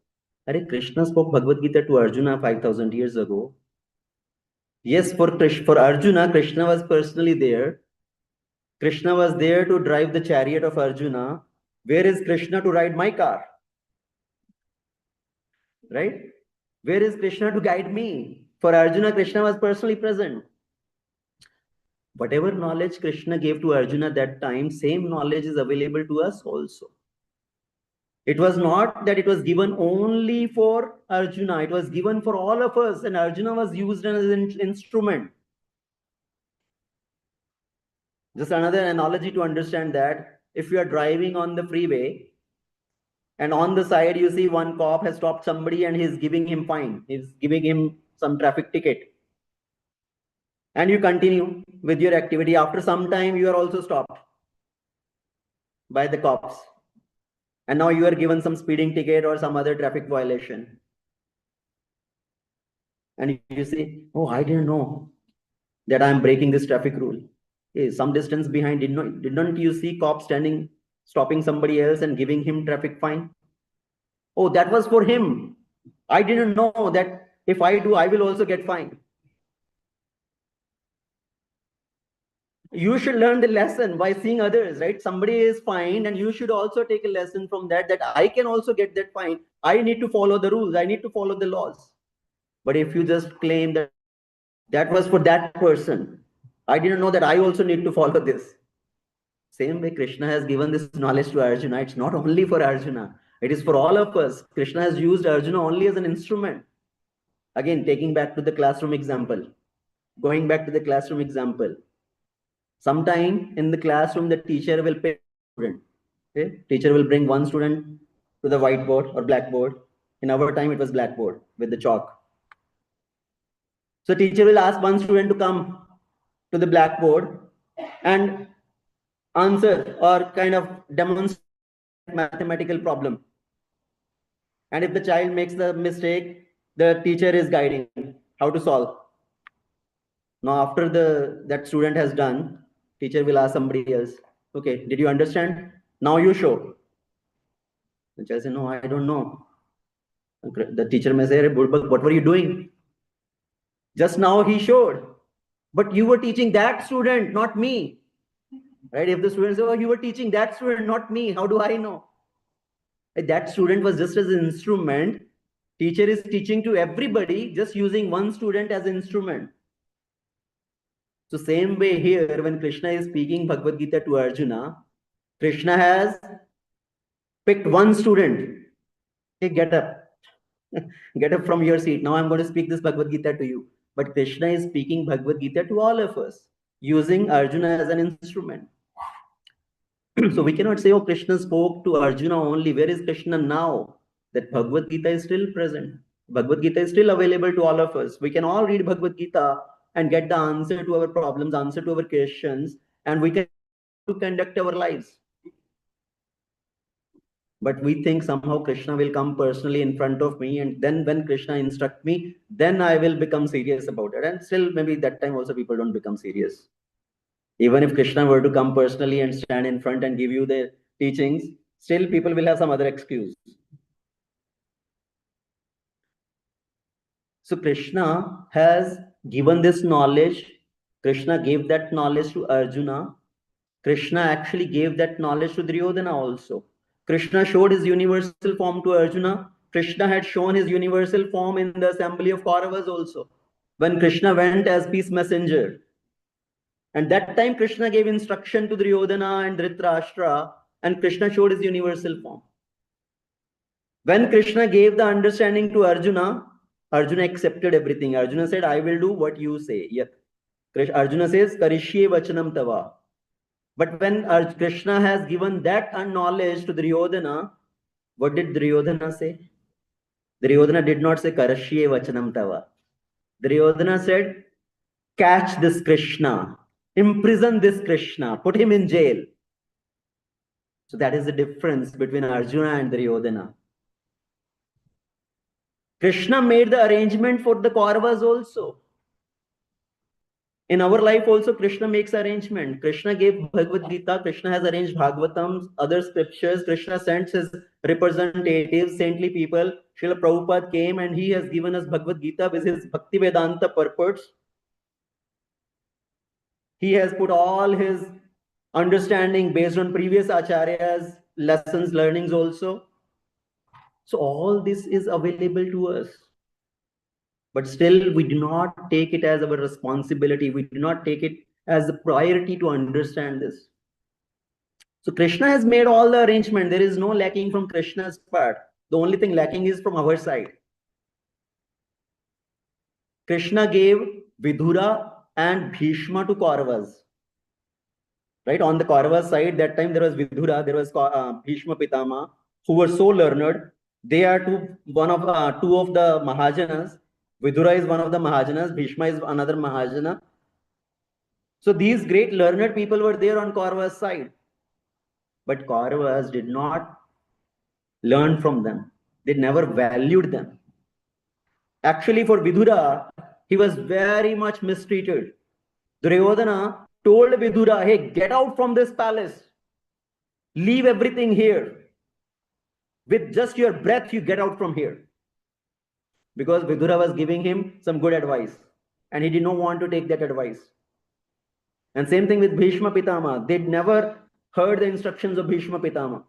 Are Krishna spoke Bhagavad Gita to Arjuna 5,000 years ago. Yes, for Arjuna, Krishna was personally there. Krishna was there to drive the chariot of Arjuna. Where is Krishna to ride my car? Right? Where is Krishna to guide me? For Arjuna, Krishna was personally present. Whatever knowledge Krishna gave to Arjuna that time, same knowledge is available to us also. It was not that it was given only for Arjuna, it was given for all of us, and Arjuna was used as an instrument. Just another analogy to understand that, if you are driving on the freeway and on the side you see one cop has stopped somebody and he's giving him fine, he's giving him some traffic ticket, and you continue with your activity, after some time you are also stopped by the cops, and now you are given some speeding ticket or some other traffic violation, and you say, oh, I didn't know that I'm breaking this traffic rule. Hey, some distance behind, didn't you see cops standing, stopping somebody else and giving him traffic fine? Oh, that was for him. I didn't know that if I do, I will also get fined. You should learn the lesson by seeing others, right? Somebody is fined and you should also take a lesson from that, that I can also get that fine. I need to follow the rules. I need to follow the laws. But if you just claim that that was for that person, I didn't know that I also need to follow this. Same way Krishna has given this knowledge to Arjuna. It's not only for Arjuna. It is for all of us. Krishna has used Arjuna only as an instrument. Again, taking back to the classroom example. Going back to the classroom example. Sometime in the classroom, the teacher will pick a student. Okay? Teacher will bring one student to the whiteboard or blackboard. In our time, it was blackboard with the chalk. So teacher will ask one student to come to the blackboard and answer or kind of demonstrate mathematical problem. And if the child makes the mistake, the teacher is guiding how to solve. Now, after that student has done, teacher will ask somebody else, okay, did you understand? Now you show. The child says, no, I don't know. The teacher may say, what were you doing? Just now he showed, but you were teaching that student, not me. Right? If the student says, oh, you were teaching that student, not me, how do I know? That student was just as an instrument. Teacher is teaching to everybody, just using one student as an instrument. So same way here, when Krishna is speaking Bhagavad Gita to Arjuna, Krishna has picked one student. Hey, get up. Get up from your seat. Now I'm going to speak this Bhagavad Gita to you. But Krishna is speaking Bhagavad Gita to all of us, using Arjuna as an instrument. So we cannot say, oh, Krishna spoke to Arjuna only. Where is Krishna now? That Bhagavad Gita is still present. Bhagavad Gita is still available to all of us. We can all read Bhagavad Gita and get the answer to our problems, answer to our questions, and we can conduct our lives. But we think somehow Krishna will come personally in front of me, and then when Krishna instructs me, then I will become serious about it. And still, maybe that time also people don't become serious. Even if Krishna were to come personally and stand in front and give you the teachings, still people will have some other excuse. So Krishna has given this knowledge. Krishna gave that knowledge to Arjuna. Krishna actually gave that knowledge to Duryodhana also. Krishna showed his universal form to Arjuna. Krishna had shown his universal form in the assembly of Kauravas also. When Krishna went as peace messenger. And that time Krishna gave instruction to Duryodhana and Dhritarashtra, and Krishna showed his universal form. When Krishna gave the understanding to Arjuna, Arjuna accepted everything. Arjuna said, I will do what you say. Yet Arjuna says, Karishye vachanam tava. But when Krishna has given that knowledge to Duryodhana, what did Duryodhana say? Duryodhana did not say, Karishye vachanam tava. Duryodhana said, catch this Krishna. Imprison this Krishna, put him in jail. So that is the difference between Arjuna and Duryodhana. Krishna made the arrangement for the Kauravas also. In our life also, Krishna makes arrangement. Krishna gave Bhagavad Gita, Krishna has arranged Bhagavatam, other scriptures. Krishna sent his representatives, saintly people. Srila Prabhupada came and he has given us Bhagavad Gita with his Bhakti Vedanta purports. He has put all his understanding based on previous acharyas, lessons, learnings also. So all this is available to us. But still, we do not take it as our responsibility. We do not take it as a priority to understand this. So Krishna has made all the arrangement. There is no lacking from Krishna's part. The only thing lacking is from our side. Krishna gave Vidura and Bhishma to Kauravas. Right, on the Kaurava side, that time there was Vidura, there was Bhishma Pitama, who were so learned. They are two of the Mahajanas. Vidura is one of the Mahajanas, Bhishma is another Mahajana. So these great learned people were there on Kaurava's side. But Kauravas did not learn from them. They never valued them. Actually, for Vidura, he was very much mistreated. Duryodhana told Vidura, hey, get out from this palace. Leave everything here. With just your breath, you get out from here. Because Vidura was giving him some good advice. And he did not want to take that advice. And same thing with Bhishma Pitama. They never heard the instructions of Bhishma Pitama.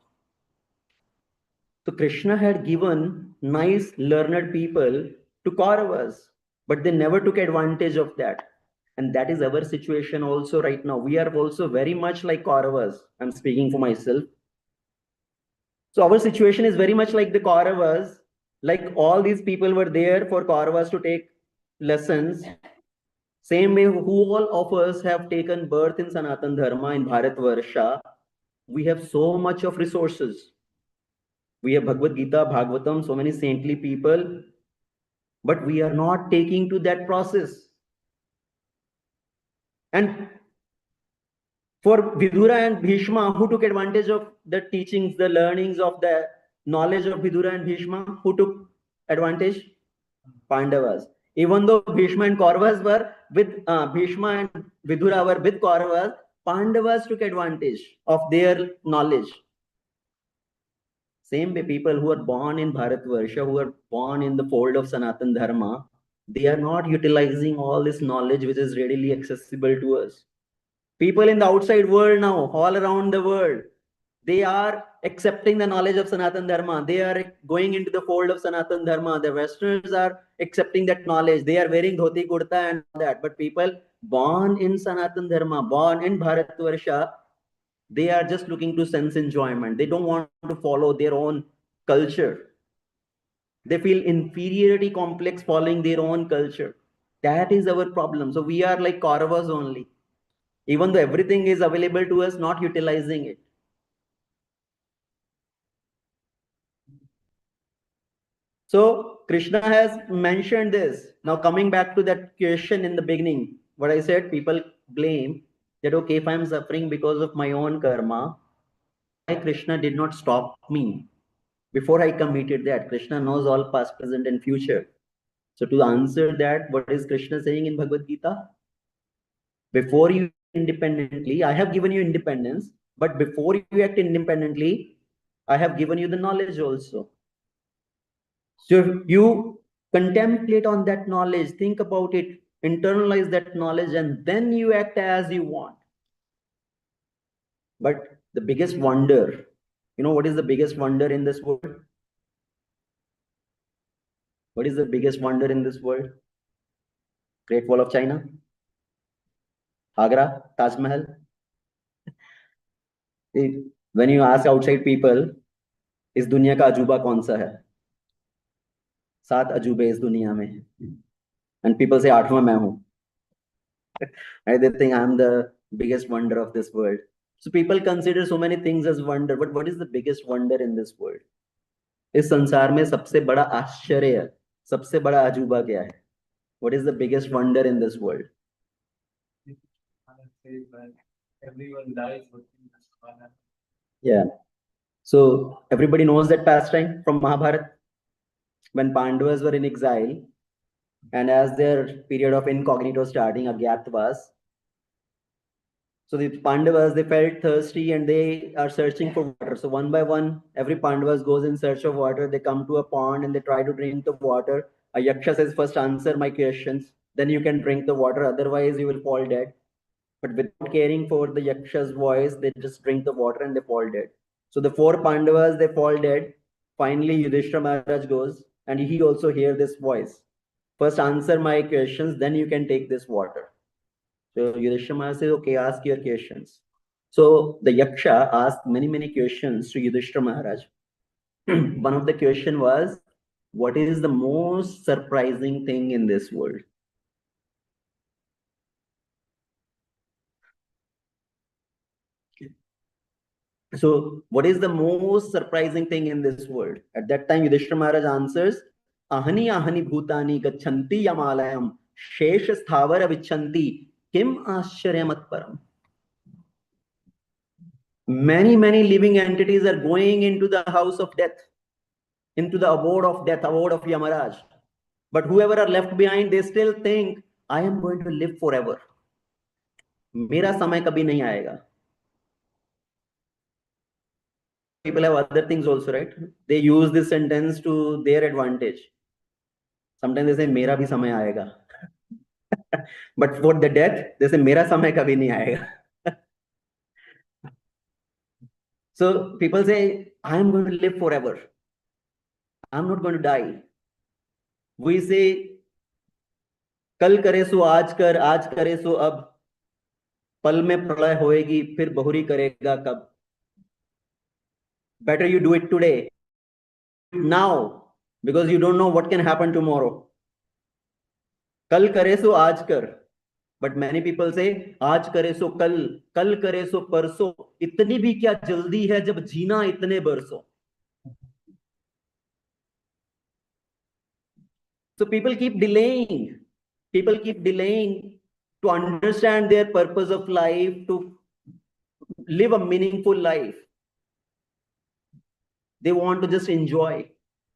So Krishna had given nice, learned people to Kauravas. But they never took advantage of that. And that is our situation also right now. We are also very much like Kauravas. I'm speaking for myself. So our situation is very much like the Kauravas. Like all these people were there for Kauravas to take lessons. Same way, who all of us have taken birth in Sanatan Dharma in Bharatvarsha, we have so much of resources. We have Bhagavad Gita, Bhagavatam, so many saintly people, but we are not taking to that process. And for Vidura and Bhishma, who took advantage of the teachings, the learnings of the knowledge of Vidura and Bhishma, who took advantage? Pandavas. Even though Bhishma and Kauravas were with Bhishma and Vidura were with Kauravas, Pandavas took advantage of their knowledge. Same way, people who are born in Bharatvarsha, who are born in the fold of Sanatan Dharma, they are not utilizing all this knowledge which is readily accessible to us. People in the outside world now, all around the world, they are accepting the knowledge of Sanatan Dharma. They are going into the fold of Sanatan Dharma. The Westerners are accepting that knowledge. They are wearing dhoti, kurta and all that. But people born in Sanatan Dharma, born in Bharatvarsha, they are just looking to sense enjoyment. They don't want to follow their own culture. They feel inferiority complex following their own culture. That is our problem. So we are like Kauravas only. Even though everything is available to us, not utilizing it. So Krishna has mentioned this. Now coming back to that question in the beginning, what I said, people blame that, okay, if I'm suffering because of my own karma, why Krishna did not stop me before I committed that? Krishna knows all past, present and future. So to answer that, what is Krishna saying in Bhagavad Gita? Before you independently, I have given you independence, but before you act independently, I have given you the knowledge also. So you contemplate on that knowledge, think about it, internalize that knowledge, and then you act as you want. But the biggest wonder, you know what is the biggest wonder in this world? What is the biggest wonder in this world? Great Wall of China? Agra? Taj Mahal? When you ask outside people, इस दुनिया का अजूबा कौन सा है? 7 अजूबे इस दुनिया में हैं. And people say, 8वां मैं हूं. And they think I'm the biggest wonder of this world. So people consider so many things as wonder, but what is the biggest wonder in this world? इस संसार में सबसे बड़ा आश्चर्य, सबसे बड़ा अजूबा क्या है? What is the biggest wonder in this world? Everyone dies. Yeah. So everybody knows that pastime from Mahabharata. When Pandavas were in exile, and as their period of incognito starting, Agyatavas, so the Pandavas, they felt thirsty and they are searching for water. So one by one, every Pandavas goes in search of water. They come to a pond and they try to drink the water. A Yaksha says, first answer my questions, then you can drink the water, otherwise you will fall dead. But without caring for the Yaksha's voice, they just drink the water and they fall dead. So the 4 Pandavas, they fall dead. Finally, Yudhishthira Maharaj goes and he also hears this voice. First answer my questions, then you can take this water. So Yudhishthira Maharaj says, okay, ask your questions. So the Yaksha asked many questions to Yudhishthira Maharaj. One of the question was, what is the most surprising thing in this world? So what is the most surprising thing in this world? At that time, Yudhishthira Maharaj answers, ahani ahani bhutani gachanti yamalayam shesh sthavara vichanti kim ashcharyam atparam. Many living entities are going into the house of death, into the abode of death, abode of Yamaraj. But whoever are left behind, they still think, I am going to live forever. मेरा समय कभी नहीं आएगा. People have other things also, right? They use this sentence to their advantage. Sometimes they say, मेरा भी समय आएगा. But for the death, they say, मेरा समय कभी नहीं आएगा. So people say, I am going to live forever. I'm not going to die. We say, कल करे सो आज करे सो अब, पल में प्रलय होएगी, फिर बहुरी करेगा कब. Better you do it today, now, because you don't know what can happen tomorrow. कल करे सो आज कर. But many people say, आज करे सो कल करे सो परसों, इतनी भी क्या जल्दी है जब जीना इतने बरसों. So people keep delaying to understand their purpose of life, to live a meaningful life. They want to just enjoy.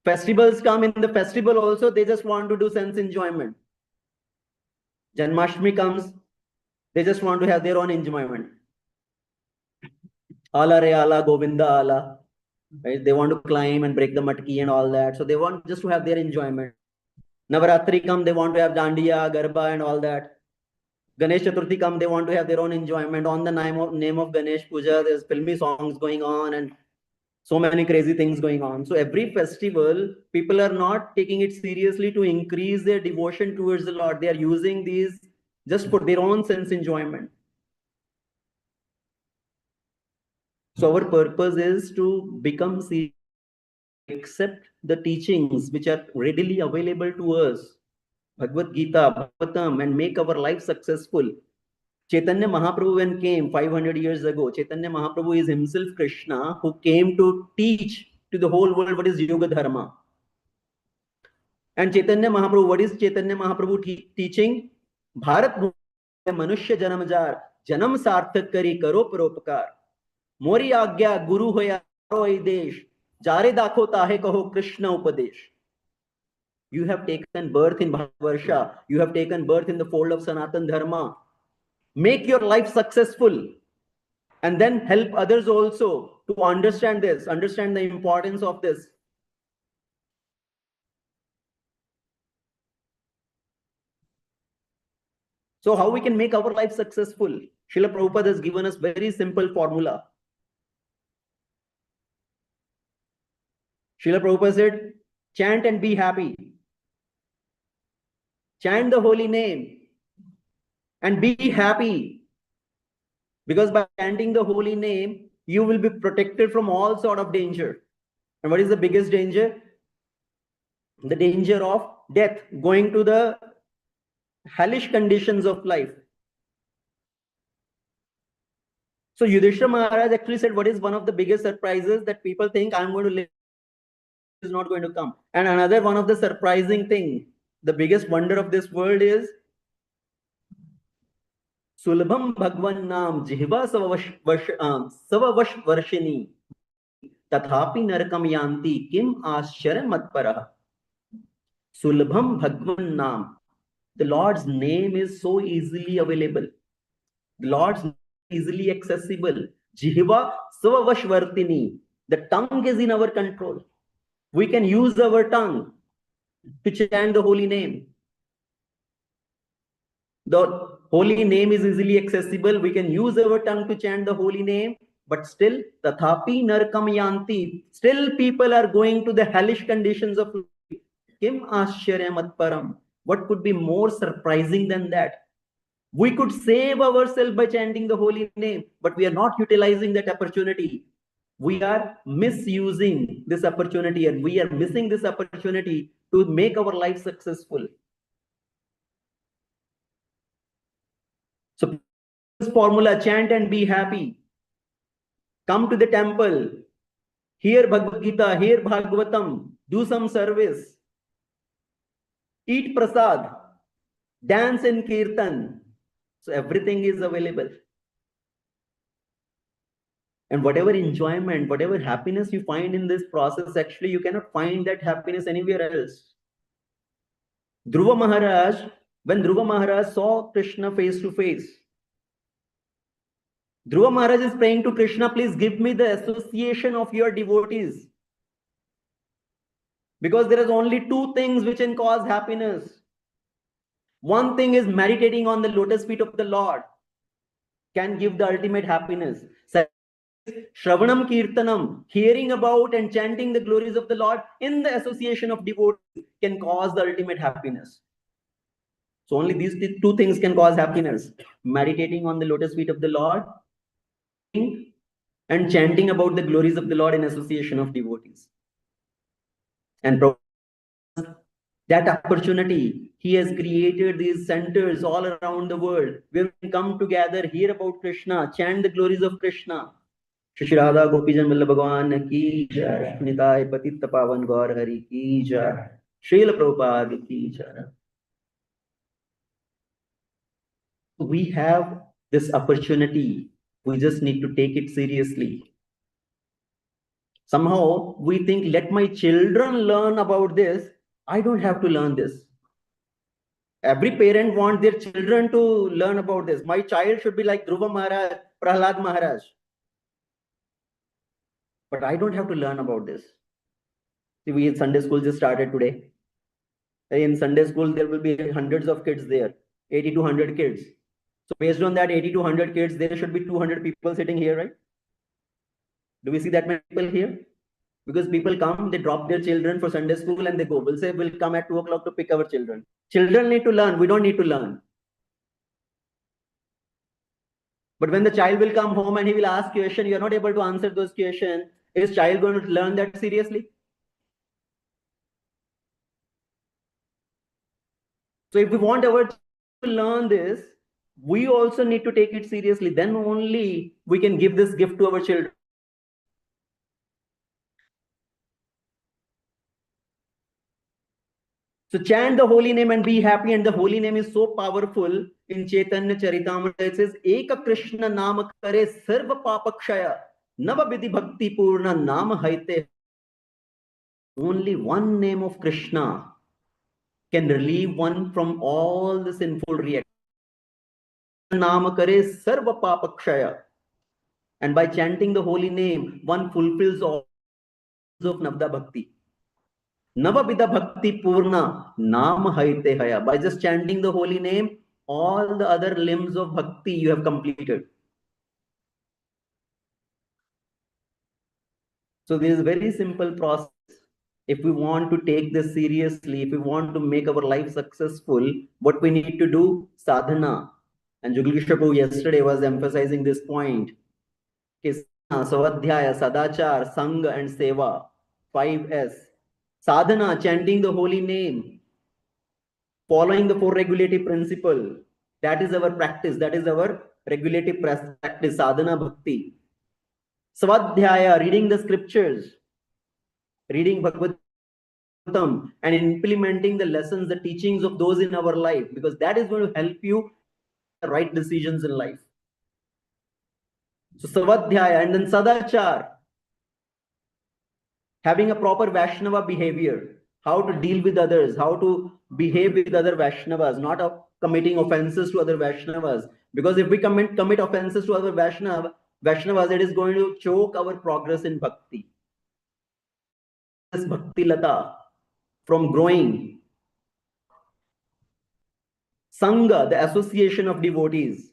Festivals come, in the festival also, they just want to do sense enjoyment. Janmashtami comes, they just want to have their own enjoyment. Ala re ala, Govinda ala. Right? They want to climb and break the matki and all that. So they want just to have their enjoyment. Navaratri come, they want to have Dandiya, Garba and all that. Ganesh Chaturthi come, they want to have their own enjoyment. On the name of Ganesh Puja, there's filmy songs going on and so many crazy things going on. So every festival, people are not taking it seriously to increase their devotion towards the Lord. They are using these just for their own sense enjoyment. So our purpose is to become serious, accept the teachings which are readily available to us, Bhagavad Gita, Bhagavatam, and make our life successful. Chaitanya Mahaprabhu, when came 500 years ago, Chaitanya Mahaprabhu is himself Krishna, who came to teach to the whole world what is Yoga Dharma. And Chaitanya Mahaprabhu, what is Chaitanya Mahaprabhu teaching? Bharat Manushya Janamjar, Janam Sarthak Kari Karo Paropakar. Mori Agya Guru Hoya Roi Desh, Jare Dakho Tahe Kaho Krishna Upadesh. You have taken birth in Bharatvarsha. You have taken birth in the fold of Sanatan Dharma. Make your life successful and then help others also to understand this, understand the importance of this. So how we can make our life successful? Srila Prabhupada has given us very simple formula. Srila Prabhupada said, chant and be happy. Chant the holy name and be happy. Because by chanting the holy name, you will be protected from all sort of danger. And what is the biggest danger? The danger of death, going to the hellish conditions of life. So Yudhishthira Maharaj actually said, what is one of the biggest surprises that people think I'm going to live is not going to come. And another one of the surprising thing, the biggest wonder of this world is Sulabham Bhagwan Nam Jihva Savavash Varshini Tathapi Narakam Yanti Kim Ashchara Matparaha. Sulabham Bhagwan Nam. The Lord's name is so easily available. The Lord's name is easily accessible. Jihva Savavash Vartini. The tongue is in our control. We can use our tongue to chant the holy name. The holy name is easily accessible. We can use our tongue to chant the holy name, but still, tathapi narkam yanti. Still, people are going to the hellish conditions of life. Kim ashcharyam atparam. What could be more surprising than that? We could save ourselves by chanting the holy name, but we are not utilizing that opportunity. We are misusing this opportunity, and we are missing this opportunity to make our life successful. So this formula, chant and be happy. Come to the temple, hear Bhagavad Gita, hear Bhagavatam, do some service, eat prasad, dance in kirtan. So everything is available. And whatever enjoyment, whatever happiness you find in this process, actually you cannot find that happiness anywhere else. Dhruva Maharaj, when Dhruva Maharaj saw Krishna face to face, Dhruva Maharaj is praying to Krishna, please give me the association of your devotees. Because there is only two things which can cause happiness. One thing is meditating on the lotus feet of the Lord can give the ultimate happiness. Shravanam Kirtanam, hearing about and chanting the glories of the Lord in the association of devotees can cause the ultimate happiness. So only these two things can cause happiness. Meditating on the lotus feet of the Lord and chanting about the glories of the Lord in association of devotees. And that opportunity, he has created these centers all around the world where we can come together, hear about Krishna, chant the glories of Krishna. Shri Radha Gopijan Vallabh Bhagwan ki jai, Nitai Patit Pavan Gaur Hari ki jai, Srila Prabhupada ki jai. We have this opportunity. We just need to take it seriously. Somehow we think, let my children learn about this. I don't have to learn this. Every parent wants their children to learn about this. My child should be like Dhruva Maharaj, Prahlad Maharaj. But I don't have to learn about this. See, we in Sunday school just started today. In Sunday school, there will be hundreds of kids there, 80 to 100 kids. So based on that 80 to 100 kids, there should be 200 people sitting here, right? Do we see that many people here? Because people come, they drop their children for Sunday school and they go. We'll say we'll come at 2 o'clock to pick our children. Children need to learn. We don't need to learn. But when the child will come home and he will ask question, you are not able to answer those questions. Is child going to learn that seriously? So if we want our child to learn this, we also need to take it seriously. Then only we can give this gift to our children. So chant the holy name and be happy. And the holy name is so powerful. In Chaitanya Charitamrita, it says, Eka Krishna Nama Kare Sarva Papakshaya Nava Vidhi Bhakti Purna Nama Haite. Only one name of Krishna can relieve one from all the sinful reactions. Nama Kare Sarva Papakshaya. And by chanting the holy name, one fulfills all of Navda Bhakti. Navabida Bhakti Purna Nam Haite Haya. By just chanting the holy name, all the other limbs of Bhakti you have completed. So this is a very simple process. If we want to take this seriously, if we want to make our life successful, what we need to do? Sadhana. And Juglish Prabhu yesterday was emphasizing this point. Svadhyaya, Sadachar, Sangha and Seva. 5S. Sadhana, chanting the holy name, following the 4 regulative principle. That is our practice. That is our regulative practice, sadhana bhakti. Svadhyaya, reading the scriptures, reading Bhagavatam, and implementing the lessons, the teachings of those in our life, because that is going to help you make the right decisions in life. So Svadhyaya, and then Sadachar, having a proper Vaishnava behavior, how to deal with others, how to behave with other Vaishnavas, not committing offenses to other Vaishnavas. Because if we commit offenses to other Vaishnavas, it is going to choke our progress in bhakti. This bhakti lata from growing. Sangha, the association of devotees.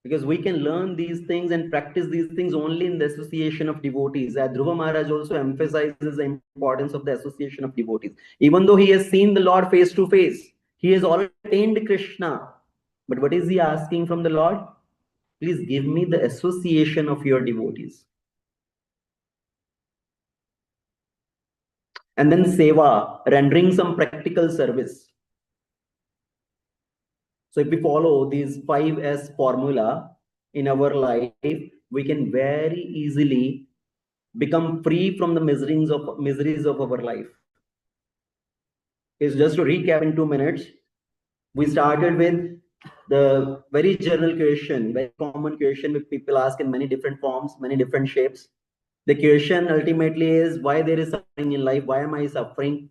Because we can learn these things and practice these things only in the association of devotees. Dhruva Maharaj also emphasizes the importance of the association of devotees. Even though he has seen the Lord face to face, he has already attained Krishna. But what is he asking from the Lord? Please give me the association of your devotees. And then seva, rendering some practical service. So if we follow these 5S formula in our life, we can very easily become free from the miseries of our life. Is just to recap in 2 minutes. We started with the very general question, very common question which people ask in many different forms, many different shapes. The question ultimately is why there is suffering in life? Why am I suffering?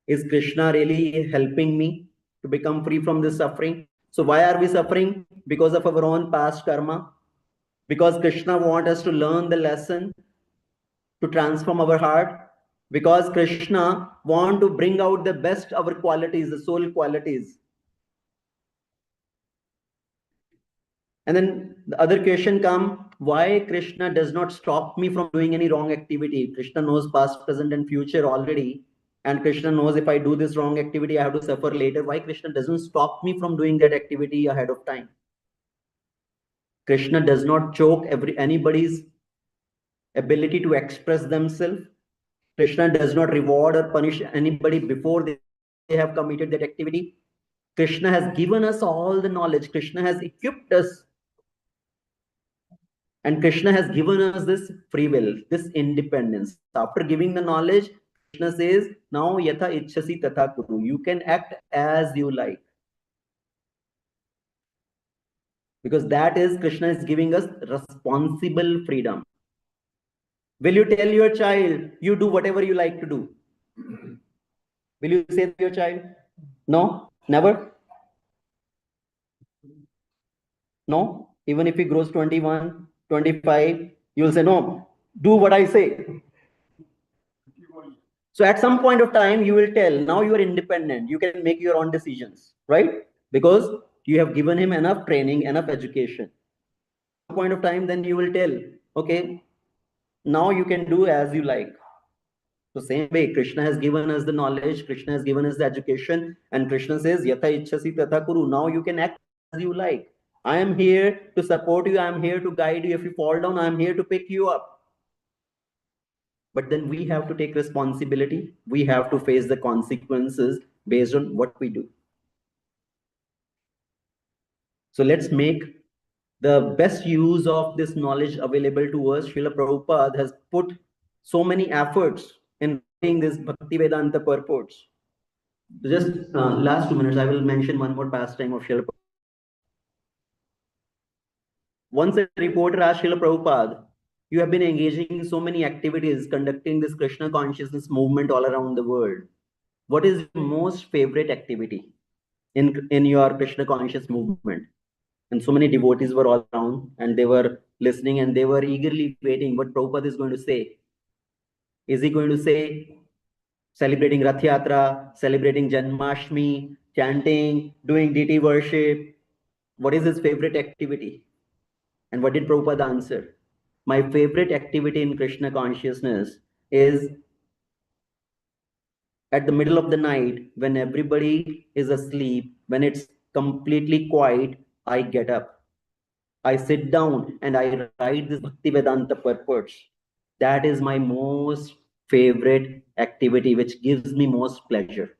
Is Krishna really helping me to become free from this suffering? So why are we suffering? Because of our own past karma. Because Krishna wants us to learn the lesson to transform our heart. Because Krishna wants to bring out the best our qualities, the soul qualities. And then the other question comes, why Krishna does not stop me from doing any wrong activity? Krishna knows past, present, and future already. And Krishna knows if I do this wrong activity, I have to suffer later. Why Krishna doesn't stop me from doing that activity ahead of time? Krishna does not choke anybody's ability to express themselves. Krishna does not reward or punish anybody before they have committed that activity. Krishna has given us all the knowledge. Krishna has equipped us. And Krishna has given us this free will, this independence. After giving the knowledge, Krishna says, now yatha ichchasi tatha kuru. You can act as you like. Because that is, Krishna is giving us responsible freedom. Will you tell your child, you do whatever you like to do? Will you say to your child, no, never? No, even if he grows 21, 25, you'll say, no, do what I say. So at some point of time, you will tell, now you are independent. You can make your own decisions, right? Because you have given him enough training, enough education. At some point of time, then you will tell, okay, now you can do as you like. So same way, Krishna has given us the knowledge, Krishna has given us the education, and Krishna says, yatha ichchasi tatha kuru. Now you can act as you like. I am here to support you. I am here to guide you. If you fall down, I am here to pick you up. But then we have to take responsibility. We have to face the consequences based on what we do. So let's make the best use of this knowledge available to us. Srila Prabhupada has put so many efforts in writing this Bhakti Vedanta purports. Just last 2 minutes, I will mention one more pastime of Srila Prabhupada. Once a reporter asked Srila Prabhupada, you have been engaging in so many activities, conducting this Krishna consciousness movement all around the world. What is your most favorite activity in your Krishna conscious movement? And so many devotees were all around and they were listening and they were eagerly waiting what Prabhupada is going to say. Is he going to say celebrating Rath Yatra, celebrating Janmashtami, chanting, doing deity worship? What is his favorite activity? And what did Prabhupada answer? My favorite activity in Krishna consciousness is at the middle of the night when everybody is asleep, when it's completely quiet, I get up. I sit down and I write this Bhakti Vedanta purports. That is my most favorite activity, which gives me most pleasure.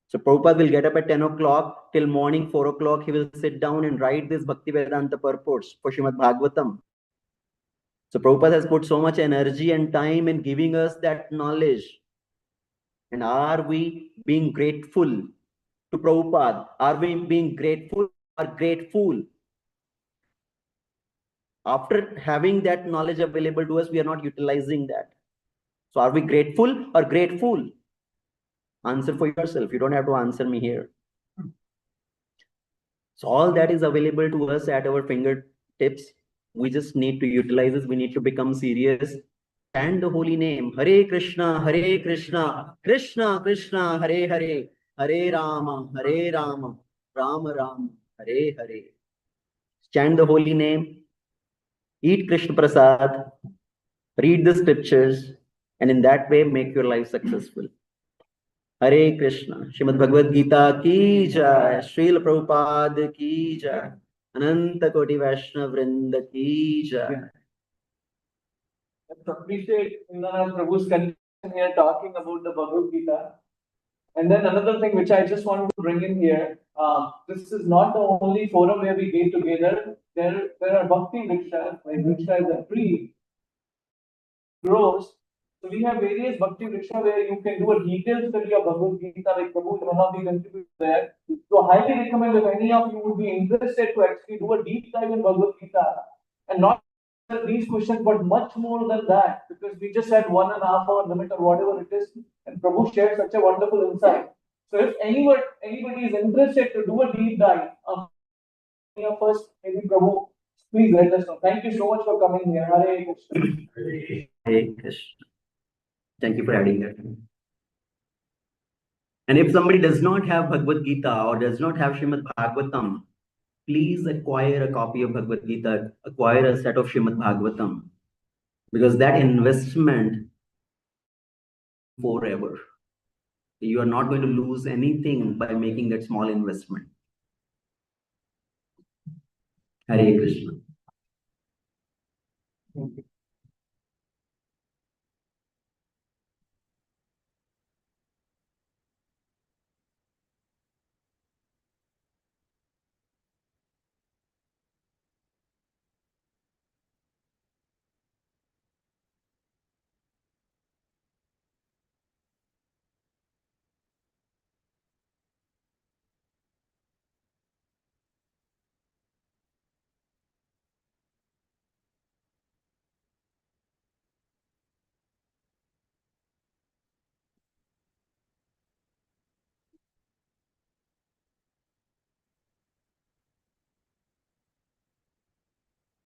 So Prabhupada will get up at 10 o'clock till morning 4 o'clock. He will sit down and write this Bhakti Vedanta purports for Srimad Bhagavatam. So Prabhupada has put so much energy and time in giving us that knowledge. And are we being grateful to Prabhupada? Are we being grateful or grateful? After having that knowledge available to us, we are not utilizing that. So are we grateful or grateful? Answer for yourself. You don't have to answer me here. So all that is available to us at our fingertips. We just need to utilize this. We need to become serious. And the holy name, Hare Krishna, Krishna Krishna, Hare Hare, Hare Rama, Rama Rama, Hare Hare. Chant the holy name, eat Krishna Prasad, read the scriptures, and in that way make your life successful. Hare Krishna. Shrimad Bhagavad Gita ki jai. Srila Prabhupada ki jai. Ananta Koti Vaishnava Vrinda ki jai. Let's appreciate Vrindanath Prabhu's connection here talking about the Bhagavad Gita. And then another thing which I just wanted to bring in here, this is not the only forum where we get together. There are Bhakti Vrikshas, like Vriksha is a tree, grows. So we have various Bhakti Vriksha where you can do a detailed study of Bhagavad Gita, like Prabhu is one of the contributors there. So I highly recommend if any of you would be interested to actually do a deep dive in Bhagavad Gita and not these questions, but much more than that, because we just had 1.5 hour limit or whatever it is, and Prabhu shared such a wonderful insight. So if anybody is interested to do a deep dive of any of us, maybe Prabhu, please let us know. Thank you so much for coming here. Hare Krishna. Hare Krishna. Thank you for adding that. And if somebody does not have Bhagavad Gita or does not have Srimad Bhagavatam, please acquire a copy of Bhagavad Gita, acquire a set of Srimad Bhagavatam, because that investment forever. You are not going to lose anything by making that small investment. Hare Krishna. Thank you.